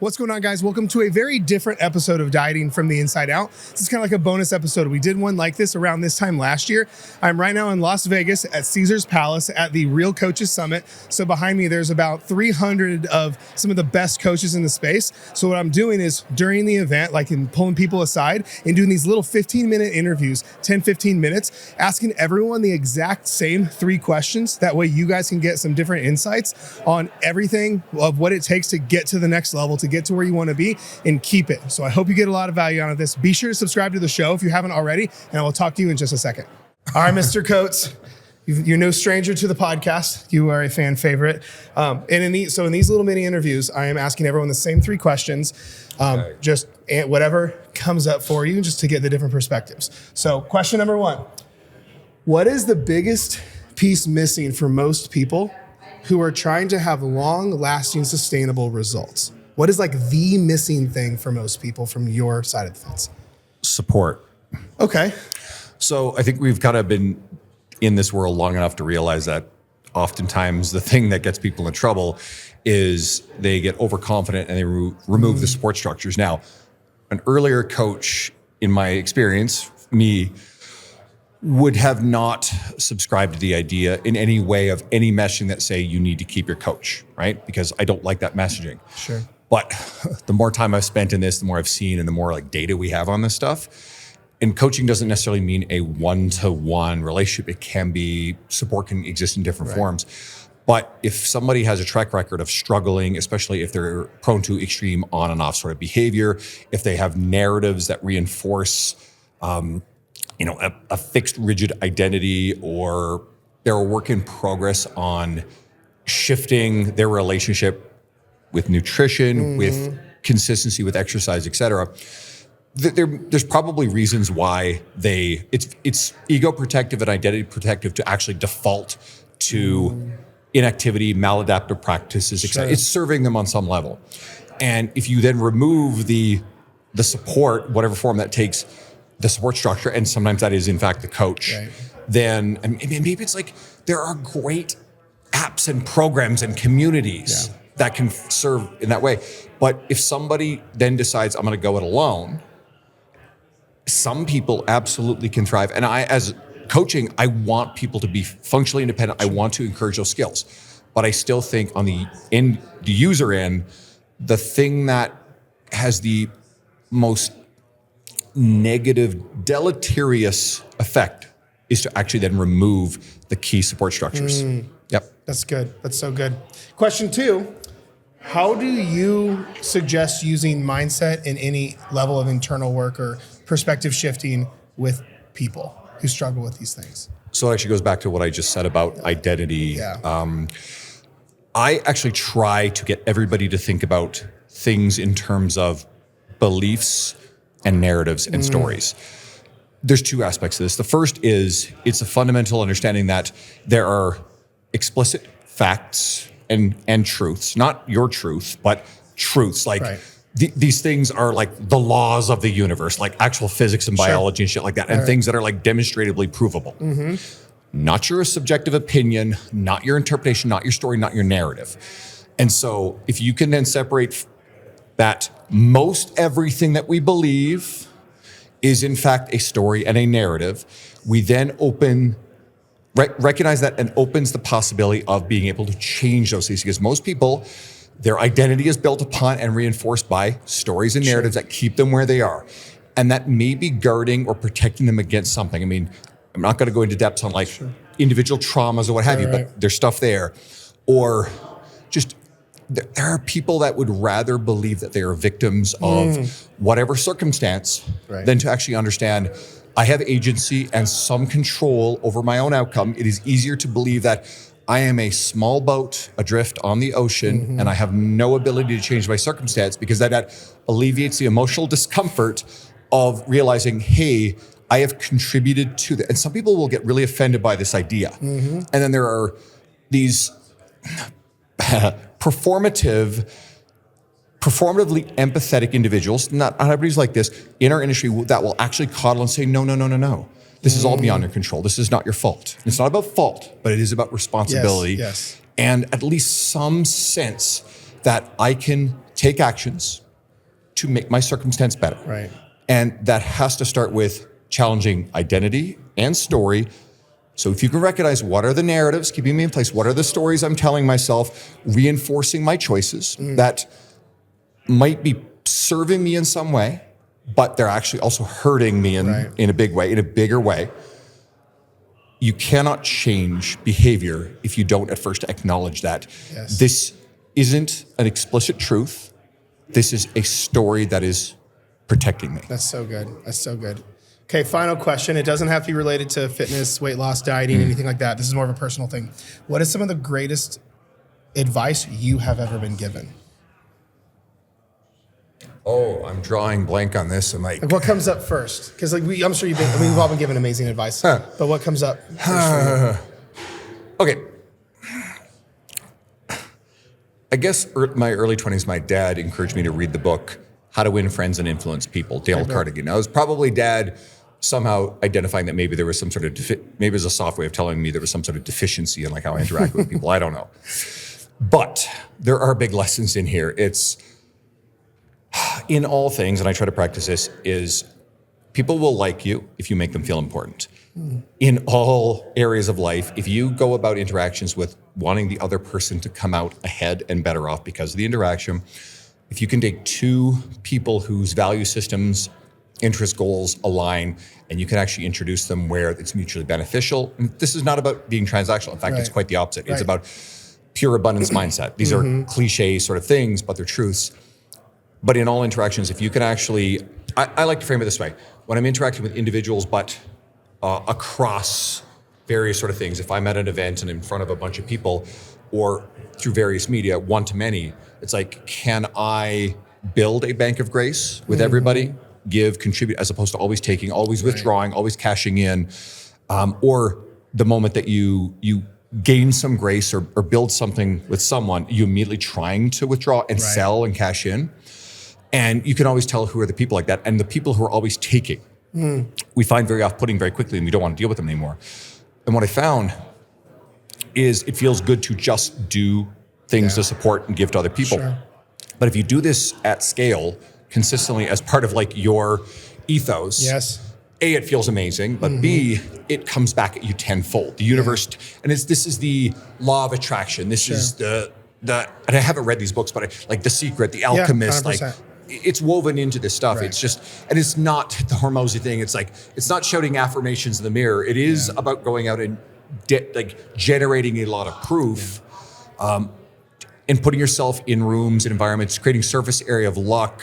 What's going on, guys? Welcome to a very different episode of Dieting from the Inside Out. This is kind of like a bonus episode. We did one like this around this time last year. I'm right now in Las Vegas at Caesar's Palace at the Real Coaches Summit. So behind me, there's about 300 of some of the best coaches in the space. So what I'm doing is during the event, like in pulling people aside and doing these little 15-minute interviews, 10, 15 minutes, asking everyone the exact same 3 questions. That way you guys can get some different insights on everything of what it takes to get to the next level, to get to where you want to be and keep it. So I hope you get a lot of value out of this. Be sure to subscribe to the show if you haven't already, and I will talk to you in just a second. All right, Mr. Coates, you're no stranger to the podcast. You are a fan favorite. And in these little mini interviews, I am asking everyone the same 3 questions, just whatever comes up for you, just to get the different perspectives. So question number 1, what is the biggest piece missing for most people who are trying to have long-lasting, sustainable results? What is like the missing thing for most people from your side of the fence? Support. Okay. So I think we've kind of been in this world long enough to realize that oftentimes the thing that gets people in trouble is they get overconfident and they remove the support structures. Now, an earlier coach, in my experience, me, would have not subscribed to the idea in any way of any messaging that say you need to keep your coach, right? Because I don't like that messaging. Sure. But the more time I've spent in this, the more I've seen and the more like data we have on this stuff. And coaching doesn't necessarily mean a one-to-one relationship. It can be, support can exist in different forms. But if somebody has a track record of struggling, especially if they're prone to extreme on and off sort of behavior, if they have narratives that reinforce, a fixed rigid identity, or they're a work in progress on shifting their relationship with nutrition, with consistency, with exercise, et cetera, there's probably reasons why it's ego protective and identity protective to actually default to inactivity, maladaptive practices, et cetera. It's serving them on some level. And if you then remove the support, whatever form that takes, the support structure, and sometimes that is in fact the coach, then maybe it's like there are great apps and programs and communities that can serve in that way. But if somebody then decides I'm going to go it alone, some people absolutely can thrive. And as coaching, I want people to be functionally independent. I want to encourage those skills. But I still think on the user end, the thing that has the most negative, deleterious effect is to actually then remove the key support structures. Yep. That's good. That's so good. Question 2, how do you suggest using mindset in any level of internal work or perspective shifting with people who struggle with these things? So it actually goes back to what I just said about identity. I actually try to get everybody to think about things in terms of beliefs and narratives and stories. There's 2 aspects to this. The first is it's a fundamental understanding that there are explicit facts and truths, not your truth, but truths. Like these things are like the laws of the universe, like actual physics and biology and shit like that, and things that are like demonstratively provable. Not your subjective opinion, not your interpretation, not your story, not your narrative. And so if you can then separate that most everything that we believe is in fact a story and a narrative, we then recognize that and opens the possibility of being able to change those things, because most people, their identity is built upon and reinforced by stories and narratives that keep them where they are. And that may be guarding or protecting them against something. I mean, I'm not going to go into depth on like individual traumas or what have you, but there's stuff there. Or just there are people that would rather believe that they are victims of whatever circumstance than to actually understand I have agency and some control over my own outcome. It is easier to believe that I am a small boat adrift on the ocean and I have no ability to change my circumstance, because that alleviates the emotional discomfort of realizing, hey, I have contributed to that. And some people will get really offended by this idea. And then there are these performatively empathetic individuals, not everybody's like this, in our industry that will actually coddle and say, no. This is all beyond your control. This is not your fault. It's not about fault, but it is about responsibility. Yes. And at least some sense that I can take actions to make my circumstance better. Right. And that has to start with challenging identity and story. So if you can recognize what are the narratives keeping me in place, what are the stories I'm telling myself, reinforcing my choices that might be serving me in some way, but they're actually also hurting me in a big way, in a bigger way. You cannot change behavior if you don't at first acknowledge that. Yes. This isn't an explicit truth. This is a story that is protecting me. That's so good. That's so good. Okay, final question. It doesn't have to be related to fitness, weight loss, dieting, anything like that. This is more of a personal thing. What is some of the greatest advice you have ever been given? Oh, I'm drawing blank on this. I'm like, What comes up first? Because I'm sure we've all been given amazing advice. But what comes up first for you? Okay. I guess my early 20s, my dad encouraged me to read the book, How to Win Friends and Influence People, Dale Carnegie. Now, it was probably dad somehow identifying that maybe there was some sort of, maybe it was a soft way of telling me there was some sort of deficiency in like how I interact with people. I don't know. But there are big lessons in here. It's, in all things, and I try to practice this, is people will like you if you make them feel important. In all areas of life, if you go about interactions with wanting the other person to come out ahead and better off because of the interaction, if you can take two people whose value systems, interest goals align, and you can actually introduce them where it's mutually beneficial. And this is not about being transactional. In fact, it's quite the opposite. It's about pure abundance mindset. These are cliche sort of things, but they're truths. But in all interactions, if you can actually, I like to frame it this way. When I'm interacting with individuals, but across various sort of things, if I'm at an event and in front of a bunch of people, or through various media, one to many, it's like, can I build a bank of grace with everybody? Give, contribute, as opposed to always taking, always withdrawing, always cashing in, or the moment that you gain some grace or build something with someone, you immediately trying to withdraw and sell and cash in. And you can always tell who are the people like that. And the people who are always taking, we find very off-putting very quickly, and we don't want to deal with them anymore. And what I found is it feels good to just do things to support and give to other people. Sure. But if you do this at scale, consistently as part of like your ethos, A, it feels amazing, but B, it comes back at you tenfold. The universe, and this is the law of attraction. This is the, and I haven't read these books, but like The Secret, The Alchemist, like it's woven into this stuff. It's just, and it's not the Hormozy thing. It's like, it's not shouting affirmations in the mirror. It is about going out and like generating a lot of proof, and putting yourself in rooms and environments, creating surface area of luck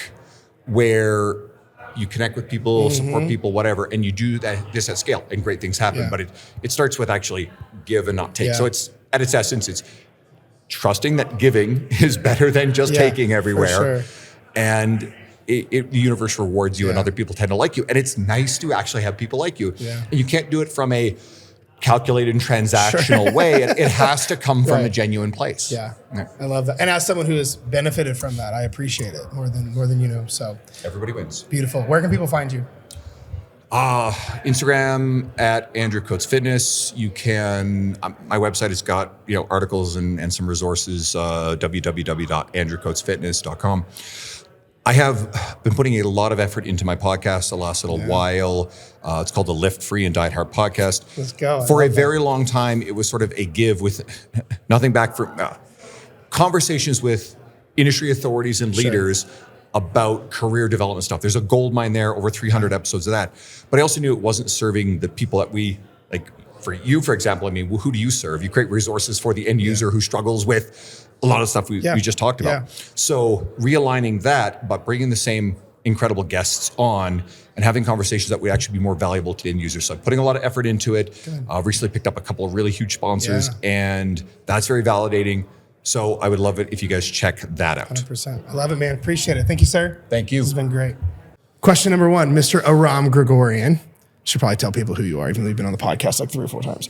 where you connect with people, support people, whatever, and you do this at scale, and great things happen. But it starts with actually give and not take. So it's, at its essence, it's trusting that giving is better than just taking everywhere. And the universe rewards you, and other people tend to like you. And it's nice to actually have people like you. And you can't do it from a calculated and transactional way. It has to come from a genuine place. I love that. And as someone who has benefited from that, I appreciate it more than you know. So everybody wins. Beautiful. Where can people find you? Instagram at Andrew Coates Fitness. You can, my website has got, articles and some resources, www.andrewcoatesfitness.com. I have been putting a lot of effort into my podcast the last little while. It's called the Lift Free and Diet Hard podcast. Let's go. For a very long time, it was sort of a give with nothing back from conversations with industry authorities and leaders about career development stuff. There's a gold mine there, over 300 episodes of that. But I also knew it wasn't serving the people that we, like for you, for example, I mean, who do you serve? You create resources for the end user who struggles with a lot of stuff we just talked about. So realigning that, but bringing the same incredible guests on and having conversations that would actually be more valuable to the end user. So putting a lot of effort into it. Recently picked up a couple of really huge sponsors, and that's very validating. So I would love it if you guys check that out. 100%. I love it, man. Appreciate it. Thank you, sir. Thank you. This has been great. Question number one, Mr. Aram Grigiorian. Should probably tell people who you are, even though you've been on the podcast like 3 or 4 times.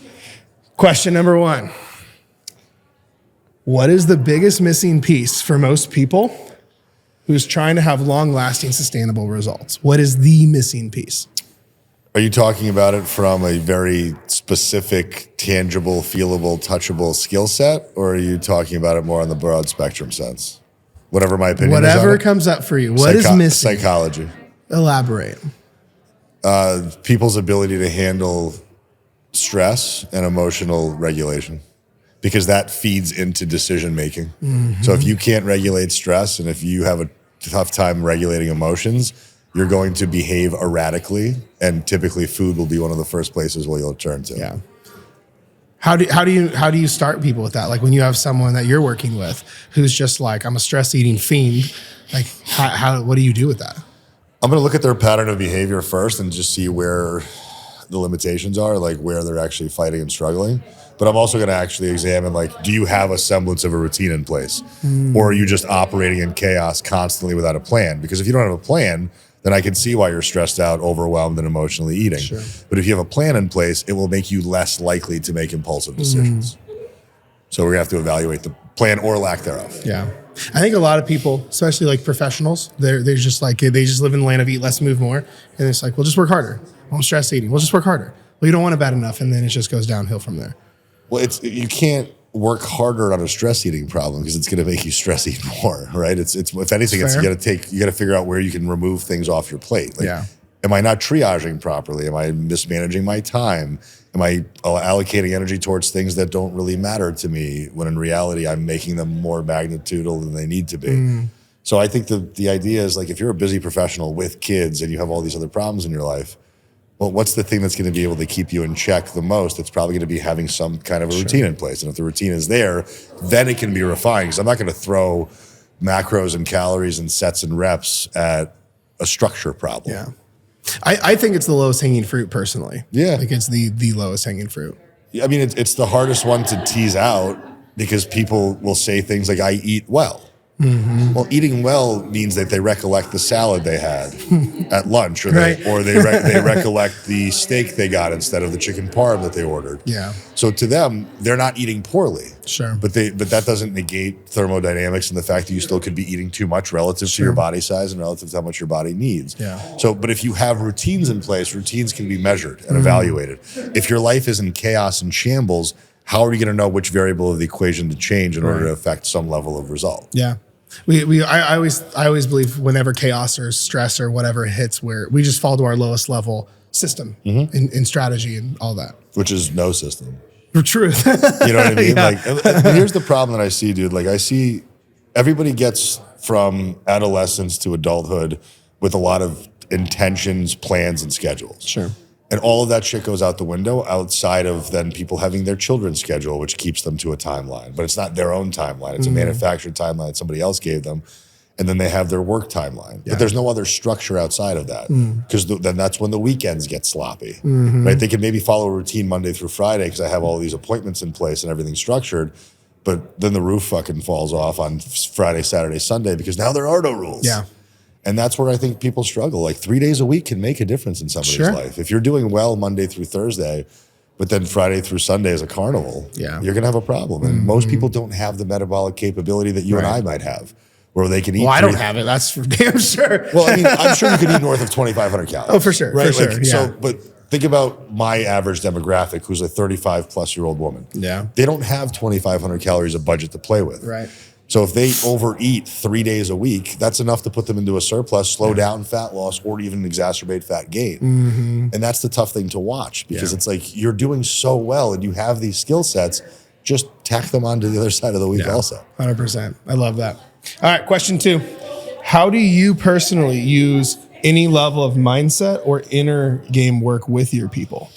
Question number one. What is the biggest missing piece for most people who's trying to have long-lasting, sustainable results? What is the missing piece? Are you talking about it from a very specific, tangible, feelable, touchable skill set, or are you talking about it more on the broad spectrum sense? whatever my opinion is. Whatever comes up for you. What is missing? Psychology. Elaborate. People's ability to handle stress and emotional regulation, because that feeds into decision making. So if you can't regulate stress and if you have a tough time regulating emotions, you're going to behave erratically, and typically food will be one of the first places where you'll turn to. Yeah. How do you start people with that? Like when you have someone that you're working with who's just like, I'm a stress eating fiend, like what do you do with that? I'm going to look at their pattern of behavior first and just see where the limitations are, like where they're actually fighting and struggling. But I'm also going to actually examine, like, do you have a semblance of a routine in place? Or are you just operating in chaos constantly without a plan? Because if you don't have a plan, then I can see why you're stressed out, overwhelmed, and emotionally eating. Sure. But if you have a plan in place, it will make you less likely to make impulsive decisions. So we're going to have to evaluate the plan or lack thereof. Yeah. I think a lot of people, especially like professionals, they're just like, they just live in the land of eat less, move more. And it's like, well, just work harder. Won't stress eating. We'll just work harder. Well, you don't want it bad enough. And then it just goes downhill from there. Well, you can't work harder on a stress eating problem because it's going to make you stress eat more, right? It's if anything, you got to figure out where you can remove things off your plate. Like, am I not triaging properly? Am I mismanaging my time? Am I allocating energy towards things that don't really matter to me when in reality I'm making them more magnitudinal than they need to be? So I think the idea is, like, if you're a busy professional with kids and you have all these other problems in your life, well, what's the thing that's going to be able to keep you in check the most? It's probably going to be having some kind of a routine in place. And if the routine is there, then it can be refined. Because I'm not going to throw macros and calories and sets and reps at a structure problem. Yeah. I think it's the lowest hanging fruit personally. Yeah. Like it's the lowest hanging fruit. I mean, it's the hardest one to tease out because people will say things like, I eat well. Well, eating well means that they recollect the salad they had at lunch, or they recollect the steak they got instead of the chicken parm that they ordered. Yeah. So to them, they're not eating poorly. Sure. But that doesn't negate thermodynamics and the fact that you still could be eating too much relative to your body size and relative to how much your body needs. Yeah. So, but if you have routines in place, routines can be measured and evaluated. If your life is in chaos and shambles, how are you going to know which variable of the equation to change in order to affect some level of result? Yeah. I always believe whenever chaos or stress or whatever hits, where we just fall to our lowest level system in strategy and all that. Which is no system. For truth. You know what I mean? Like, and here's the problem that I see, dude. Like, I see everybody gets from adolescence to adulthood with a lot of intentions, plans, and schedules. Sure. And all of that shit goes out the window outside of then people having their children's schedule, which keeps them to a timeline. But it's not their own timeline. It's a manufactured timeline that somebody else gave them. And then they have their work timeline. But there's no other structure outside of that. Because then that's when the weekends get sloppy. Right? They can maybe follow a routine Monday through Friday because I have all these appointments in place and everything's structured. But then the roof fucking falls off on Friday, Saturday, Sunday because now there are no rules. Yeah. And that's where I think people struggle. Like 3 days a week can make a difference in somebody's life. If you're doing well Monday through Thursday, but then Friday through Sunday is a carnival, you're going to have a problem. And most people don't have the metabolic capability that you and I might have, where they can eat. Well, I don't have it. That's for damn sure. Well, I mean, I'm sure you could eat north of 2,500 calories. Oh, for sure. Right? For sure. Like, so, but think about my average demographic, who's a 35-plus-year-old woman. Yeah. They don't have 2,500 calories of budget to play with. Right. So if they overeat 3 days a week, that's enough to put them into a surplus, slow down fat loss, or even exacerbate fat gain. And that's the tough thing to watch because it's like you're doing so well and you have these skill sets, just tack them onto the other side of the week also. 100%. I love that. All right, question 2. How do you personally use any level of mindset or inner game work with your people?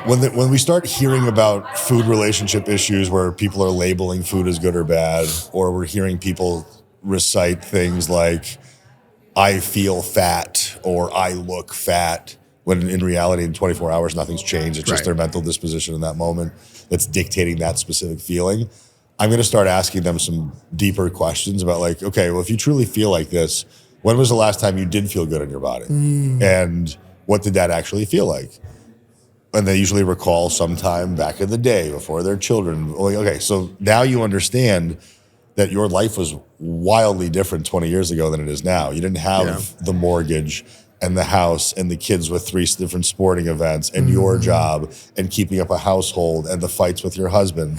When we start hearing about food relationship issues where people are labeling food as good or bad, or we're hearing people recite things like, I feel fat or I look fat, when in reality in 24 hours, nothing's changed. It's just their mental disposition in that moment that's dictating that specific feeling. I'm going to start asking them some deeper questions about like, okay, well, if you truly feel like this, when was the last time you did feel good in your body? And what did that actually feel like? And they usually recall sometime back in the day before their children. Okay, so now you understand that your life was wildly different 20 years ago than it is now. You didn't have the mortgage and the house and the kids with 3 different sporting events and your job and keeping up a household and the fights with your husband.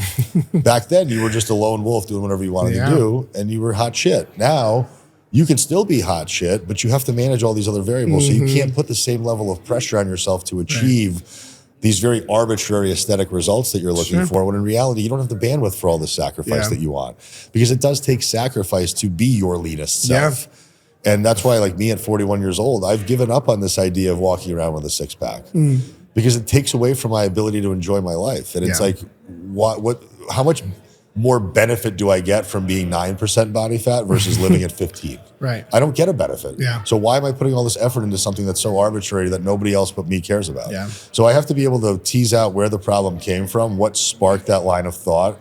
Back then, you were just a lone wolf doing whatever you wanted to do, and you were hot shit. Now, you can still be hot shit, but you have to manage all these other variables. So you can't put the same level of pressure on yourself to achieve these very arbitrary aesthetic results that you're looking for, when in reality, you don't have the bandwidth for all the sacrifice that you want. Because it does take sacrifice to be your leanest self. And that's why, like me at 41 years old, I've given up on this idea of walking around with a 6-pack. Because it takes away from my ability to enjoy my life. And it's like, how much more benefit do I get from being 9% body fat versus living at 15? Right. I don't get a benefit. Yeah. So why am I putting all this effort into something that's so arbitrary that nobody else but me cares about? Yeah. So I have to be able to tease out where the problem came from, what sparked that line of thought.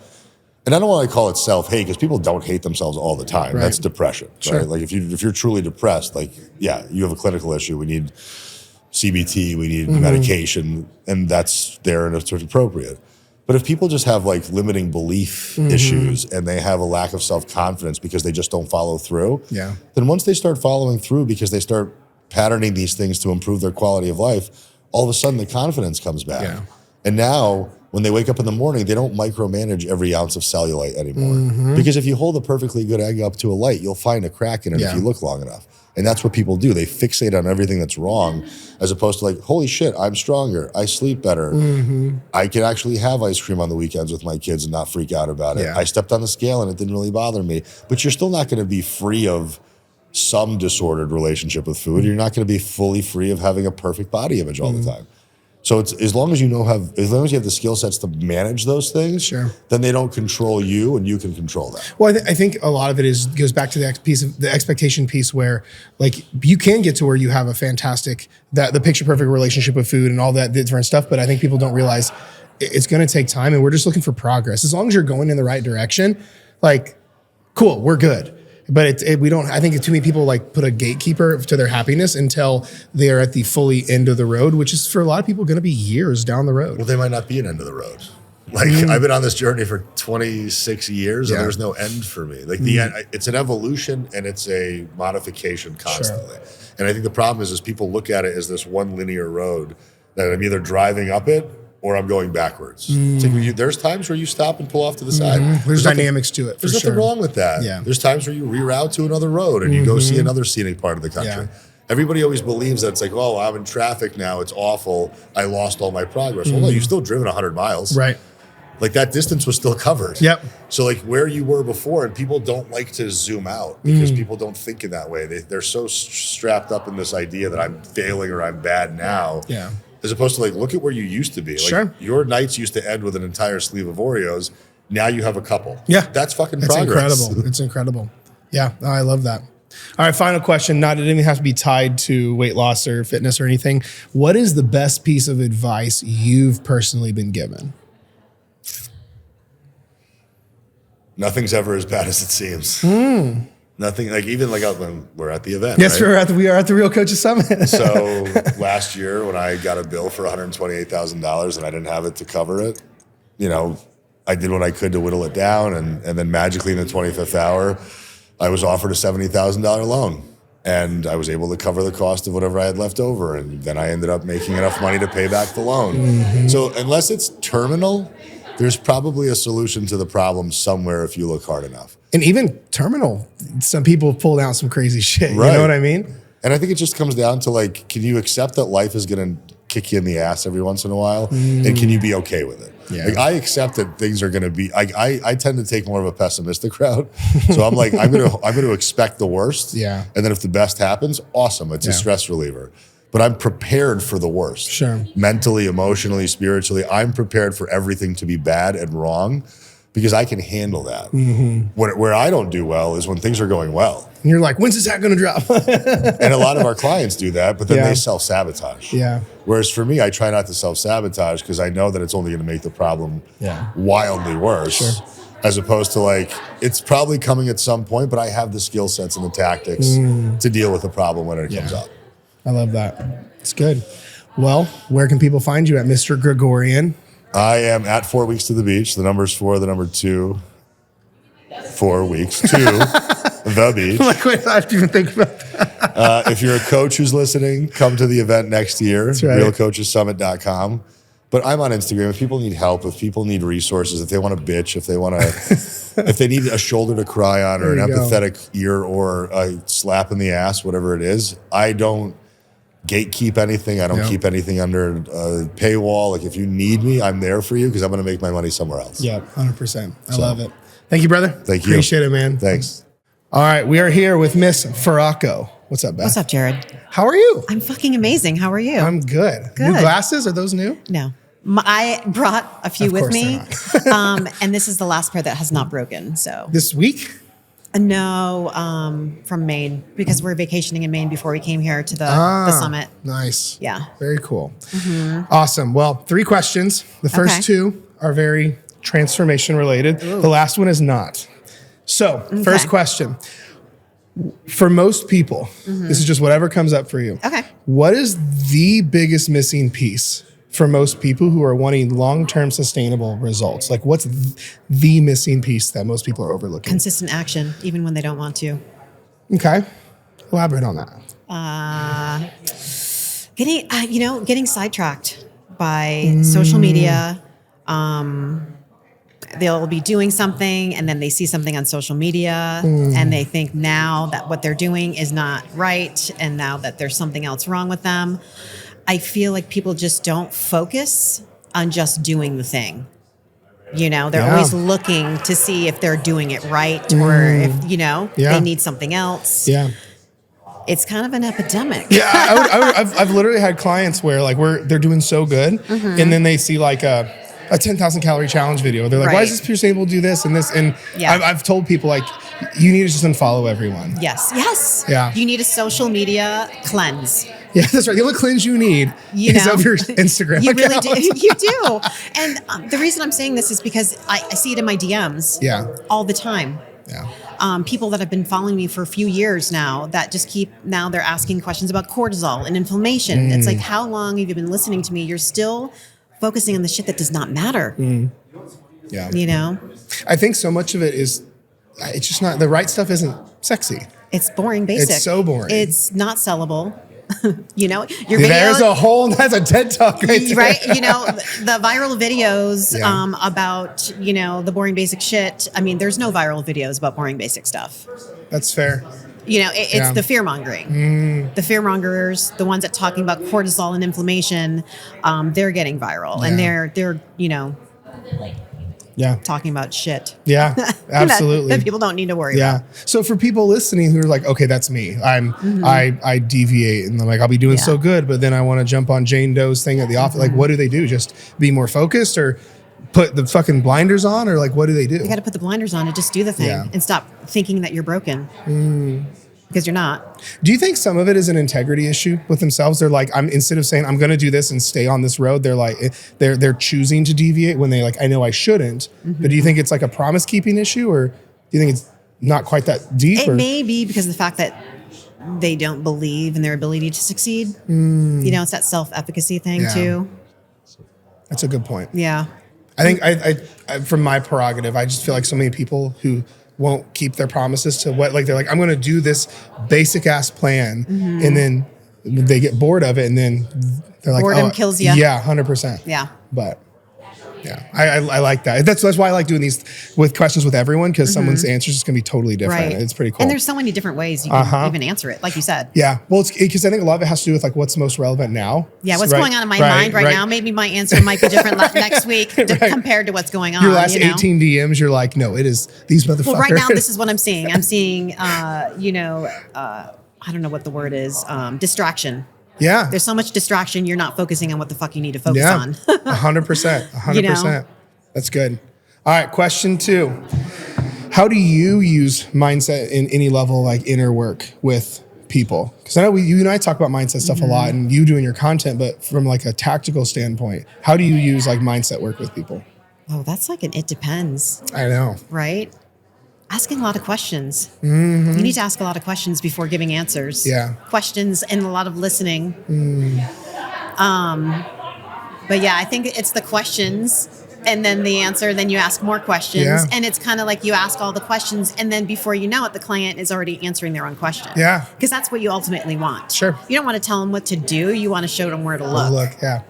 And I don't want to call it self-hate, because people don't hate themselves all the time. That's depression. Right? Like if you're truly depressed, like, yeah, you have a clinical issue. We need CBT, we need medication, and that's there and it's appropriate. But if people just have like limiting belief issues and they have a lack of self-confidence because they just don't follow through, then once they start following through because they start patterning these things to improve their quality of life, all of a sudden the confidence comes back. And now when they wake up in the morning, they don't micromanage every ounce of cellulite anymore. Because if you hold a perfectly good egg up to a light, you'll find a crack in it if you look long enough. And that's what people do. They fixate on everything that's wrong, as opposed to like, holy shit, I'm stronger. I sleep better. I can actually have ice cream on the weekends with my kids and not freak out about it. I stepped on the scale and it didn't really bother me. But you're still not going to be free of some disordered relationship with food. You're not going to be fully free of having a perfect body image all the time. So it's as long as you have the skill sets to manage those things, then they don't control you, and you can control that. Well, I think a lot of it goes back to the expectation piece, where like you can get to where you have a fantastic the picture perfect relationship with food and all that different stuff, but I think people don't realize it's going to take time, and we're just looking for progress. As long as you're going in the right direction, like, cool, we're good. But we don't. I think too many people like put a gatekeeper to their happiness until they are at the fully end of the road, which is for a lot of people going to be years down the road. Well, they might not be an end of the road. Like I've been on this journey for 26 years, and there's no end for me. Like the end, it's an evolution and it's a modification constantly. And I think the problem is people look at it as this one linear road that I'm either driving up it or I'm going backwards. It's like there's times where you stop and pull off to the side. There's dynamics to it. There's nothing wrong with that. There's times where you reroute to another road and you go see another scenic part of the country. Everybody always believes that it's like, oh, I'm in traffic now. It's awful. I lost all my progress. Well, no, you've still driven 100 miles. Right. Like that distance was still covered. So like where you were before, and people don't like to zoom out because people don't think in that way. They're so strapped up in this idea that I'm failing or I'm bad now. As opposed to like, look at where you used to be. Like your nights used to end with an entire sleeve of Oreos. Now you have a couple. That's fucking progress. Incredible. It's incredible. Yeah, I love that. All right, final question. Not, it didn't have to be tied to weight loss or fitness or anything. What is the best piece of advice you've personally been given? Nothing's ever as bad as it seems. Nothing, like even like when we're at the event. Yes, right? we are at the Real Coaches Summit. So last year when I got a bill for $128,000 and I didn't have it to cover it, you know, I did what I could to whittle it down. And then magically in the 25th hour, I was offered a $70,000 loan. And I was able to cover the cost of whatever I had left over. And then I ended up making enough money to pay back the loan. So unless it's terminal, there's probably a solution to the problem somewhere if you look hard enough. And even terminal, some people pulled out some crazy shit. You know what I mean? And I think it just comes down to like, can you accept that life is going to kick you in the ass every once in a while? And can you be okay with it? Like I accept that things are going to be, I tend to take more of a pessimistic route. So I'm like, I'm going to expect the worst. And then if the best happens, awesome. It's a stress reliever. But I'm prepared for the worst. Mentally, emotionally, spiritually, I'm prepared for everything to be bad and wrong because I can handle that. Where I don't do well is when things are going well. And you're like, when's this hat going to drop? And a lot of our clients do that, but then they self-sabotage. Whereas for me, I try not to self-sabotage because I know that it's only going to make the problem wildly worse. As opposed to like, it's probably coming at some point, but I have the skill sets and the tactics to deal with the problem when it comes up. I love that. It's good. Well, where can people find you at, Mr. Grigiorian? I am at 4 Weeks to the Beach. The number's 4, the number 2. 4 weeks. 2. The beach. Like, wait, I have to even think about that. If you're a coach who's listening, come to the event next year, right. realcoachessummit.com. But I'm on Instagram. If people need help, if people need resources, if they want to bitch, if they want to, if they need a shoulder to cry on or an empathetic ear or a slap in the ass, whatever it is, I don't gatekeep anything. I don't keep anything under a paywall. Like if you need me, I'm there for you because I'm going to make my money somewhere else. Yeah, 100%. I love it. Thank you, brother. Thank you. Appreciate it, man. Thanks. All right, we are here with Miss Feraco. What's up, Beth? What's up, Jared? How are you? I'm fucking amazing. How are you? I'm good. New glasses? Are those new? No. I brought a few with me. And this is the last pair that has not broken. So This week? No, from Maine, because we're vacationing in Maine before we came here to the summit. Nice. Yeah. Very cool. Awesome. Well, 3 questions. The first 2 are very transformation related. The last one is not. So, first question. For most people, this is just whatever comes up for you. Okay. What is the biggest missing piece for most people who are wanting long-term sustainable results? Like what's the missing piece that most people are overlooking? Consistent action, even when they don't want to. Okay. Elaborate on that. Getting sidetracked by social media. They'll be doing something and then they see something on social media and they think now that what they're doing is not right and now that there's something else wrong with them. I feel like people just don't focus on just doing the thing. You know, they're always looking to see if they're doing it right or if, they need something else. Yeah. It's kind of an epidemic. Yeah, I've literally had clients where like they're doing so good and then they see like a 10,000 calorie challenge video. They're like, why is this person able to do this and this? And I've told people like, you need to just unfollow everyone. Yes. Yeah. You need a social media cleanse. Yeah, that's right. The only cleanse you need is of your Instagram You account. really do. You do. And the reason I'm saying this is because I see it in my DMs all the time. Yeah. People that have been following me for a few years now that just now they're asking questions about cortisol and inflammation. It's like, how long have you been listening to me? You're still focusing on the shit that does not matter. Yeah. You know? I think so much of it is, it's just not, the right stuff isn't sexy. It's boring basic. It's so boring. It's not sellable. Your There's that's a TED Talk right there. Right? The viral videos about, the boring basic shit. I mean, there's no viral videos about boring basic stuff. That's fair. It's the fear mongering. The fear mongers, the ones that talking about cortisol and inflammation, they're getting viral and they're talking about shit. Yeah, absolutely. that people don't need to worry about. So for people listening who are like, okay, that's me. I deviate and I'm like, I'll be doing so good, but then I want to jump on Jane Doe's thing at the office. Like, what do they do? Just be more focused or put the fucking blinders on or like, what do they do? You got to put the blinders on and just do the thing and stop thinking that you're broken. Because you're not. Do you think some of it is an integrity issue with themselves? They're like, instead of saying I'm going to do this and stay on this road, they're like, they're choosing to deviate when they like, I know I shouldn't. But do you think it's like a promise keeping issue, or do you think it's not quite that deep? It may be because of the fact that they don't believe in their ability to succeed. It's that self-efficacy thing too. That's a good point. Yeah. I think I from my prerogative, I just feel like so many people who won't keep their promises to what, like they're like, I'm going to do this basic ass plan, and then they get bored of it, and then they're like, boredom kills you. Yeah, 100%. Yeah, but yeah, I like that. That's why I like doing these with questions with everyone, because someone's answer is going to be totally different. Right. It's pretty cool. And there's so many different ways you can even answer it, like you said. Yeah, well, it's because I think a lot of it has to do with like what's most relevant now. Yeah, what's going on in my mind right now? Maybe my answer might be different next week compared to what's going on. Your last 18 DMs, you're like, no, it is these motherfuckers. Well, right now, this is what I'm seeing. I'm seeing, I don't know what the word is, distraction. Yeah. There's so much distraction, you're not focusing on what the fuck you need to focus on. 100%. 100%. That's good. All right, question 2. How do you use mindset in any level, like inner work with people? Because I know you and I talk about mindset stuff a lot, and you doing your content, but from like a tactical standpoint, how do you use like mindset work with people? Oh, that's like it depends. I know. Right? Asking a lot of questions. You need to ask a lot of questions before giving answers. Yeah. Questions and a lot of listening. But yeah, I think it's the questions and then the answer, then you ask more questions. Yeah. And it's kind of like you ask all the questions, and then before you know it, the client is already answering their own question. Yeah. Because that's what you ultimately want. Sure. You don't want to tell them what to do. You want to show them where to look. Yeah.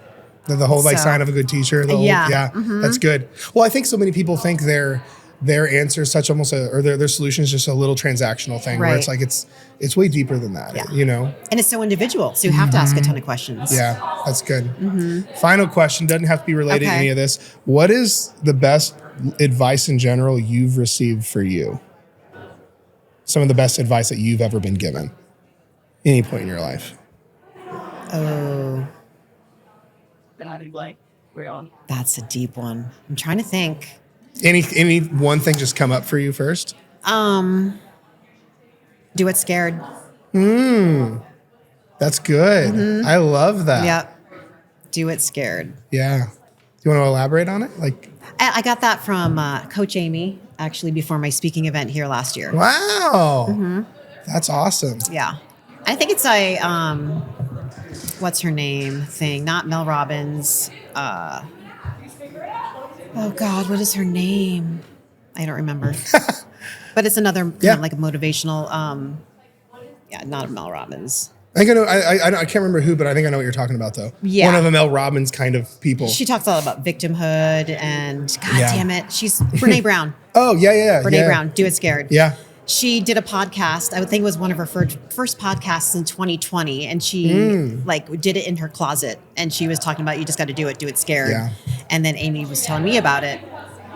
The whole like sign of a good teacher. The whole, that's good. Well, I think so many people think their answer is such almost or their solution is just a little transactional thing where it's like it's way deeper than that, you know? And it's so individual. So you have to ask a ton of questions. Yeah, that's good. Final question, doesn't have to be related to any of this. What is the best advice in general you've received for you? Some of the best advice that you've ever been given, any point in your life. Oh. That's a deep one. I'm trying to think. Any one thing just come up for you first? Do it scared. That's good. I love that. Yep. Do it scared. Yeah. Do you want to elaborate on it? Like, I got that from Coach Amy, actually, before my speaking event here last year. wow. That's awesome. Yeah. I think it's a, what's her name thing? Not Mel Robbins. Oh God, what is her name? I don't remember. But it's another kind of like a motivational, not Mel Robbins. I think I know. I can't remember who, but I think I know what you're talking about, though. Yeah. One of the Mel Robbins kind of people. She talks a lot about victimhood and God damn it. She's Brene Brown. Oh, yeah. Brene Brown, Do It Scared. Yeah. She did a podcast. I would think it was one of her first podcasts in 2020. And she did it in her closet. And she was talking about, you just got to do it scared. Yeah. And then Amy was telling me about it.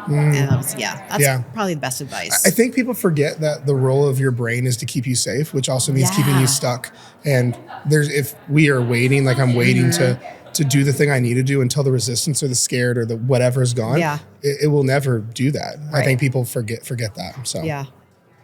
And I was, that's probably the best advice. I think people forget that the role of your brain is to keep you safe, which also means keeping you stuck. And if we are waiting, like I'm waiting to do the thing I need to do until the resistance or the scared or the whatever is gone, it will never do that. Right. I think people forget that. So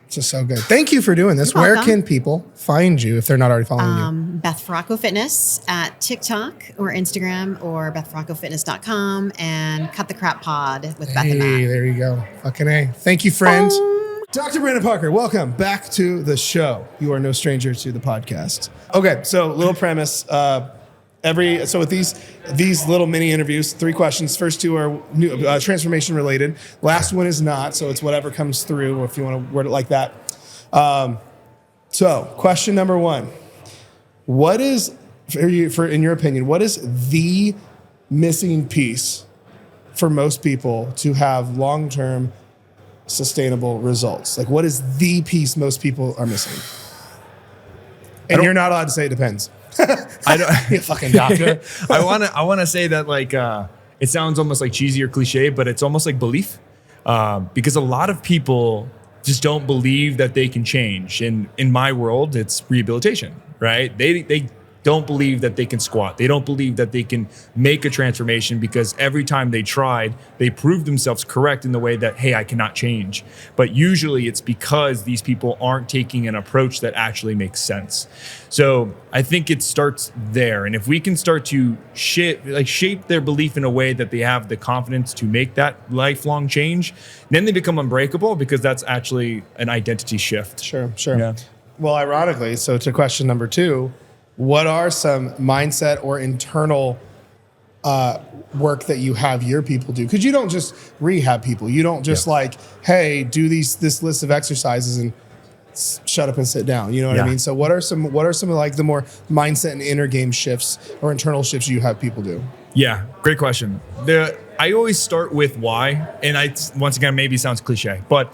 it's just so good. Thank you for doing this. You're Where welcome. can people find you if they're not already following you? Beth Feraco Fitness at TikTok or Instagram or BethFeracoFitness.com and Cut the Crap Pod with Beth and Matt. Hey, there you go. Fucking A. Thank you, friend. Dr. Brandon Parker, welcome back to the show. You are no stranger to the podcast. Okay, so little premise. With these little mini interviews, 3 questions. First 2 are new, transformation related. Last one is not, so it's whatever comes through, if you want to word it like that. So, question number 1: what is, in your opinion, what is the missing piece for most people to have long-term sustainable results? Like, what is the piece most people are missing? And you're not allowed to say it depends. I don't. You fucking doctor. I wanna say that it sounds almost like cheesy or cliche, but it's almost like belief, because a lot of people just don't believe that they can change. And in my world, it's rehabilitation, right? They don't believe that they can squat. They don't believe that they can make a transformation because every time they tried, they proved themselves correct in the way that, hey, I cannot change. But usually it's because these people aren't taking an approach that actually makes sense. So I think it starts there. And if we can start to shape their belief in a way that they have the confidence to make that lifelong change, then they become unbreakable because that's actually an identity shift. Sure. Yeah. Well, ironically, so to question number 2, what are some mindset or internal work that you have your people do? Because you don't just rehab people. You don't just hey, do this list of exercises and shut up and sit down. You know what I mean? So what are some like the more mindset and inner game shifts or internal shifts you have people do? Yeah, great question. I always start with why, and once again, maybe sounds cliche, but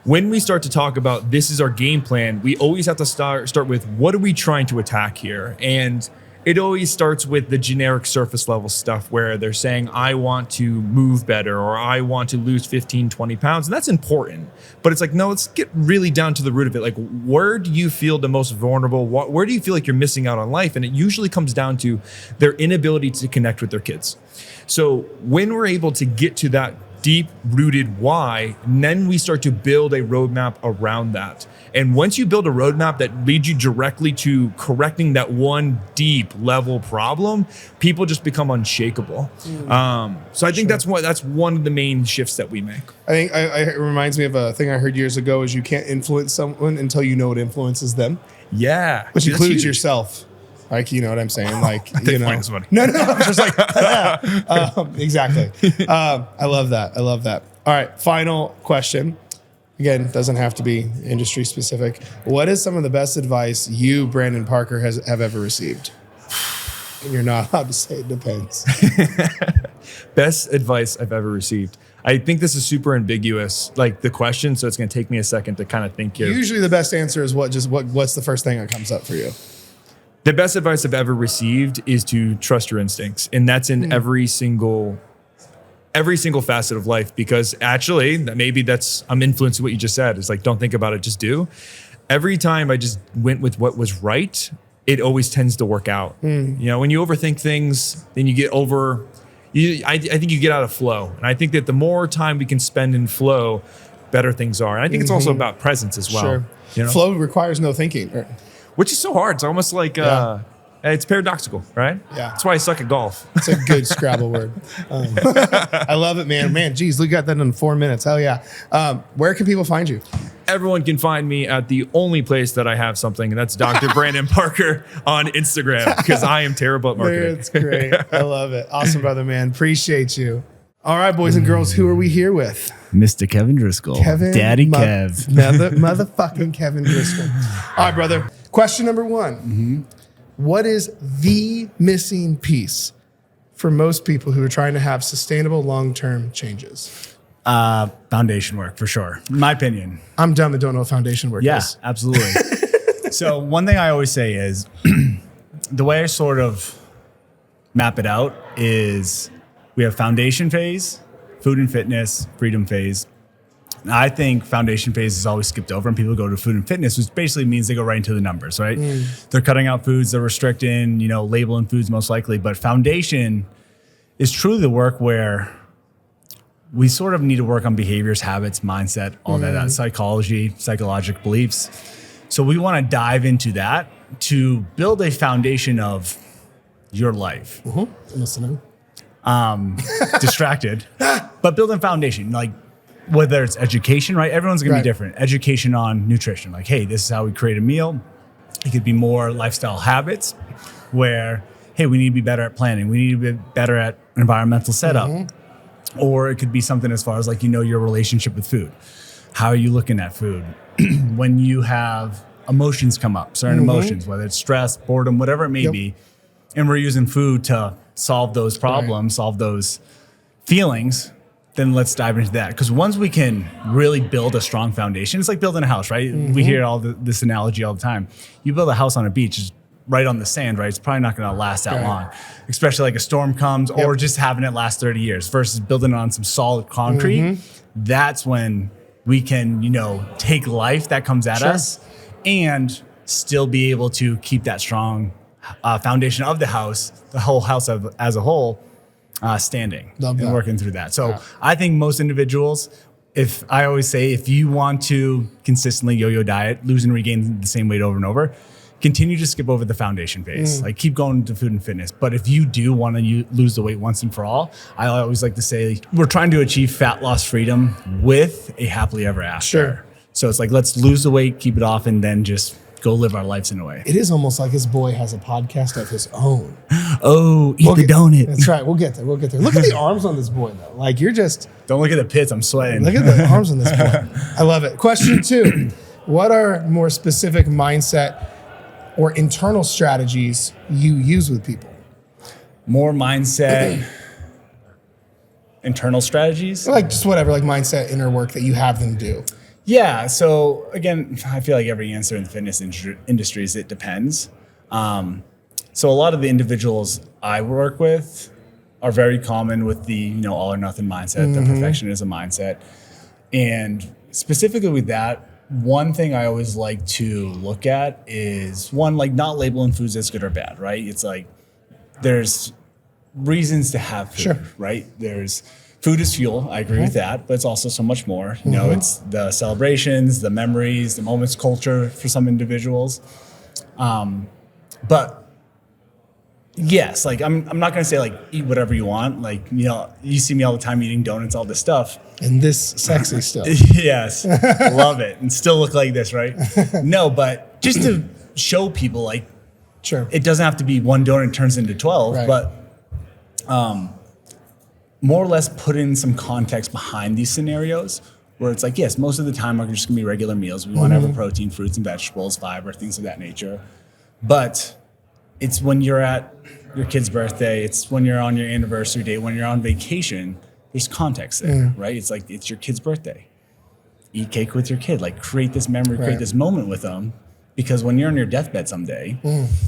when we start to talk about this is our game plan, we always have to start with what are we trying to attack here? And it always starts with the generic surface level stuff where they're saying, I want to move better or I want to lose 15, 20 pounds. And that's important. But it's like, no, let's get really down to the root of it. Like, where do you feel the most vulnerable? Where do you feel like you're missing out on life? And it usually comes down to their inability to connect with their kids. So when we're able to get to that deep-rooted why, and then we start to build a roadmap around that. And once you build a roadmap that leads you directly to correcting that one deep-level problem, people just become unshakable. So I think that's one of the main shifts that we make. I think it reminds me of a thing I heard years ago: is you can't influence someone until you know what influences them. Yeah, which includes yourself. Like, you know what I'm saying? Like, you know, no, I'm just like, exactly. I love that. All right. Final question. Again, doesn't have to be industry specific. What is some of the best advice you, Brandon Parker, have ever received? And you're not allowed to say it depends. Best advice I've ever received. I think this is super ambiguous, like the question, so it's going to take me a second to kind of think here. Usually the best answer is what's the first thing that comes up for you? The best advice I've ever received is to trust your instincts. And that's in every single facet of life, because actually maybe I'm influencing what you just said. It's like, don't think about it, just do. Every time I just went with what was right, it always tends to work out. You know, when you overthink things, then you get I think you get out of flow. And I think that the more time we can spend in flow, better things are. And I think it's also about presence as well. Sure. You know? Flow requires no thinking. Which is so hard. It's almost like it's paradoxical, right? Yeah. That's why I suck at golf. It's a good Scrabble word. I love it, man. Man, geez, we got that in 4 minutes. Hell yeah. Where can people find you? Everyone can find me at the only place that I have something, and that's Dr. Brandon Parker on Instagram, because I am terrible at marketing. That's great. I love it. Awesome, brother, man. Appreciate you. All right, boys and girls, who are we here with? Mr. Kevin Driscoll. Daddy Kev. Motherfucking Kevin Driscoll. All right, brother. Question number one. What is the missing piece for most people who are trying to have sustainable long-term changes? Foundation work, for sure. In my opinion. I'm dumb and don't know what foundation work is. Yeah, absolutely. So one thing I always say is the way I sort of map it out is we have foundation phase, food and fitness, freedom phase. And I think foundation phase is always skipped over, and people go to food and fitness, which basically means they go right into the numbers, right? They're cutting out foods, they're restricting, labeling foods most likely. But foundation is truly the work where we sort of need to work on behaviors, habits, mindset, all that psychology, psychological beliefs. So we want to dive into that to build a foundation of your life. I'm listening. Distracted, but building a foundation, like whether it's education, right? Everyone's going to be different. Education on nutrition, like, hey, this is how we create a meal. It could be more lifestyle habits where, hey, we need to be better at planning. We need to be better at environmental setup. Or it could be something as far as like, your relationship with food. How are you looking at food? When you have emotions come up, certain emotions, whether it's stress, boredom, whatever it may be, and we're using food to solve those problems, solve those feelings, then let's dive into that. Because once we can really build a strong foundation, it's like building a house, right? We hear this analogy all the time. You build a house on a beach, it's right on the sand, right? It's probably not going to last that long, especially like a storm comes or just having it last 30 years versus building it on some solid concrete. That's when we can, take life that comes at us and still be able to keep that strong foundation of the house, the whole house as a whole, standing and working through that. So I think most individuals, I always say, if you want to consistently yo-yo diet, lose and regain the same weight over and over, continue to skip over the foundation phase. Like keep going to food and fitness. But if you do want to lose the weight once and for all, I always like to say we're trying to achieve fat loss freedom with a happily ever after. Sure. So it's like, let's lose the weight, keep it off, and then just go live our lives in a way. It is almost like his boy has a podcast of his own. Oh, eat the donut. That's right. We'll get there. Look at the arms on this boy, though. Like, you're just... Don't look at the pits. I'm sweating. Look at the arms on this boy. I love it. Question 2. What are more specific mindset or internal strategies you use with people? More mindset, internal strategies? Like just whatever, like mindset, inner work that you have them do. Yeah. So again, I feel like every answer in the fitness industry is it depends. So a lot of the individuals I work with are very common with the all or nothing mindset, the perfectionism mindset. And specifically with that, one thing I always like to look at is like not labeling foods as good or bad, right? It's like there's reasons to have food, right? There's food is fuel. I agree with that, but it's also so much more. It's the celebrations, the memories, the moments, culture for some individuals. But yes, like I'm not gonna say like eat whatever you want. Like you see me all the time eating donuts, all this stuff. And this sexy stuff. Yes, love it, and still look like this, right? No, but just to show people like Sure. It doesn't have to be one donut turns into 12, Right. but more or less put in some context behind these scenarios where it's like, yes, most of the time are just gonna be regular meals. We want to have a protein, fruits and vegetables, fiber, things of that nature. But it's when you're at your kid's birthday, it's when you're on your anniversary date, when you're on vacation, there's context there, right? It's like, it's your kid's birthday. Eat cake with your kid, like create this memory, create this moment with them. Because when you're on your deathbed someday,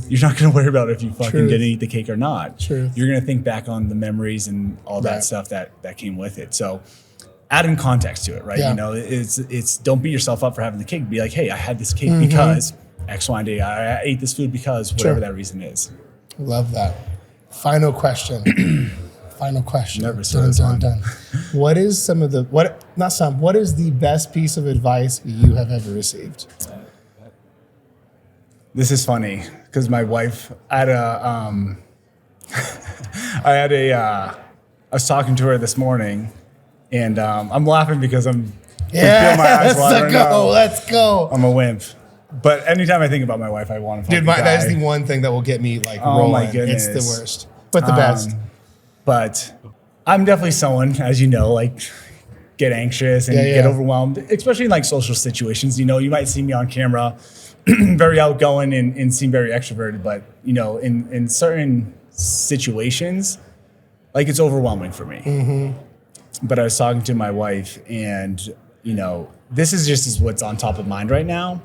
you're not going to worry about if you fucking didn't eat the cake or not. Truth. You're going to think back on the memories and all that stuff that came with it. So adding context to it, right? Yeah. You know, it's don't beat yourself up for having the cake. Be like, hey, I had this cake because X, Y, and Z. I ate this food because whatever that reason is. Love that. Final question. Final question. Nervous. Done. What is what is the best piece of advice you have ever received? This is funny because my wife had I was talking to her this morning, and I'm laughing because I'm feel my eyes watering now. Let's go. I'm a wimp. But anytime I think about my wife, I want to fucking die. That is the one thing that will get me like rolling. Oh my goodness. It's the worst, but the best. But I'm definitely someone, as you know, like get anxious and get overwhelmed, especially in like social situations. You know, you might see me on camera very outgoing and seem very extroverted, but you know, in certain situations, like it's overwhelming for me. But I was talking to my wife, and you know, this is just what's on top of mind right now.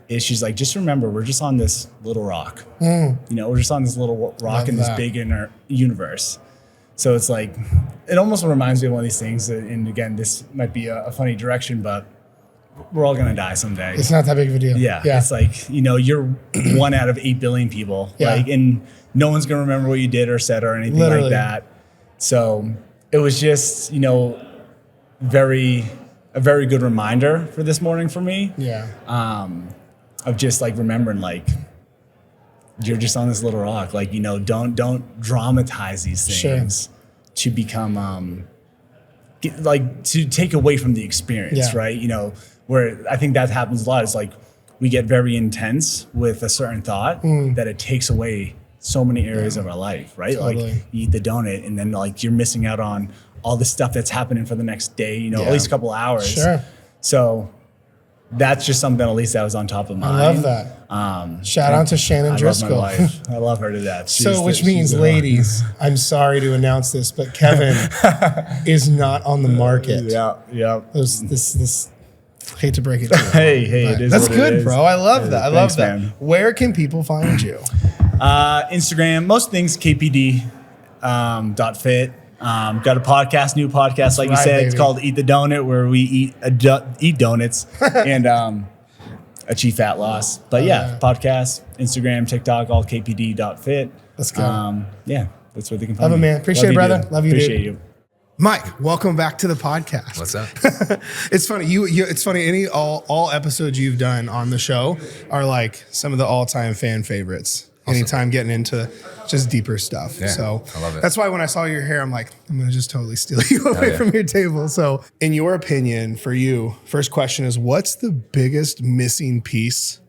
Is she's like, just remember, we're just on this little rock. You know, we're just on this little rock in this big inner universe. So it's like, it almost reminds me of one of these things. And again, this might be a funny direction, but we're all gonna die someday. It's not that big of a deal. Yeah. It's like, you know, you're 1 out of 8 billion people. Yeah. Like, and no one's gonna remember what you did or said or anything like that. So it was just, you know, a very good reminder for this morning for me. Yeah. Of just like remembering, like, you're just on this little rock. Like, you know, don't dramatize these things to become to take away from the experience, right? You know, where I think that happens a lot is like we get very intense with a certain thought that it takes away so many areas of our life, right? Totally. Like you eat the donut and then like you're missing out on all the stuff that's happening for the next day, you know, at least a couple hours. Sure. So that's just something at least that was on top of mind. I love that. Shout out to Shannon Driscoll. I love my wife. I love her to death. Which means, ladies, I'm sorry to announce this, but Kevin is not on the market. Yeah. This hate to break it to you. Hey, it is. That's what good, it is. bro. I love that. I love Thanks, that. man. Where can people find you? Instagram, most things KPD .fit. Got a podcast, new podcast, like you said. It's called Eat the Donut, where we eat donuts and achieve fat loss. But podcast, Instagram, TikTok, all KPD.fit. Let's go. That's where they can find Love it, me. man. Appreciate it, brother. Dude. Love you, Appreciate dude. you. Mike, welcome back to the podcast. What's up? It's funny. It's funny. All episodes you've done on the show are like some of the all-time fan favorites. Awesome. Anytime getting into just deeper stuff. Yeah, so I love it. That's why when I saw your hair, I'm like, I'm going to just totally steal you away from your table. So in your opinion, for you, first question is, what's the biggest missing piece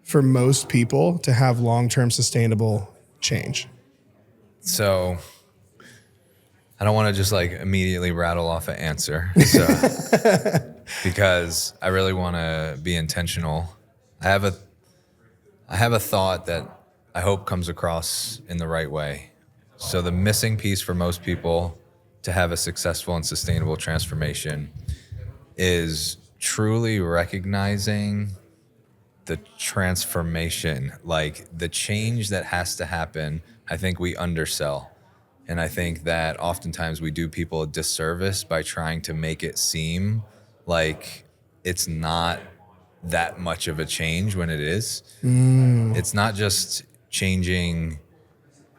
for most people to have long-term sustainable change? So I don't want to just like immediately rattle off an answer. So, because I really want to be intentional. I have a thought that I hope comes across in the right way. So the missing piece for most people to have a successful and sustainable transformation is truly recognizing the transformation, like the change that has to happen. I think we undersell. And I think that oftentimes we do people a disservice by trying to make it seem like it's not that much of a change when it is. It's not just changing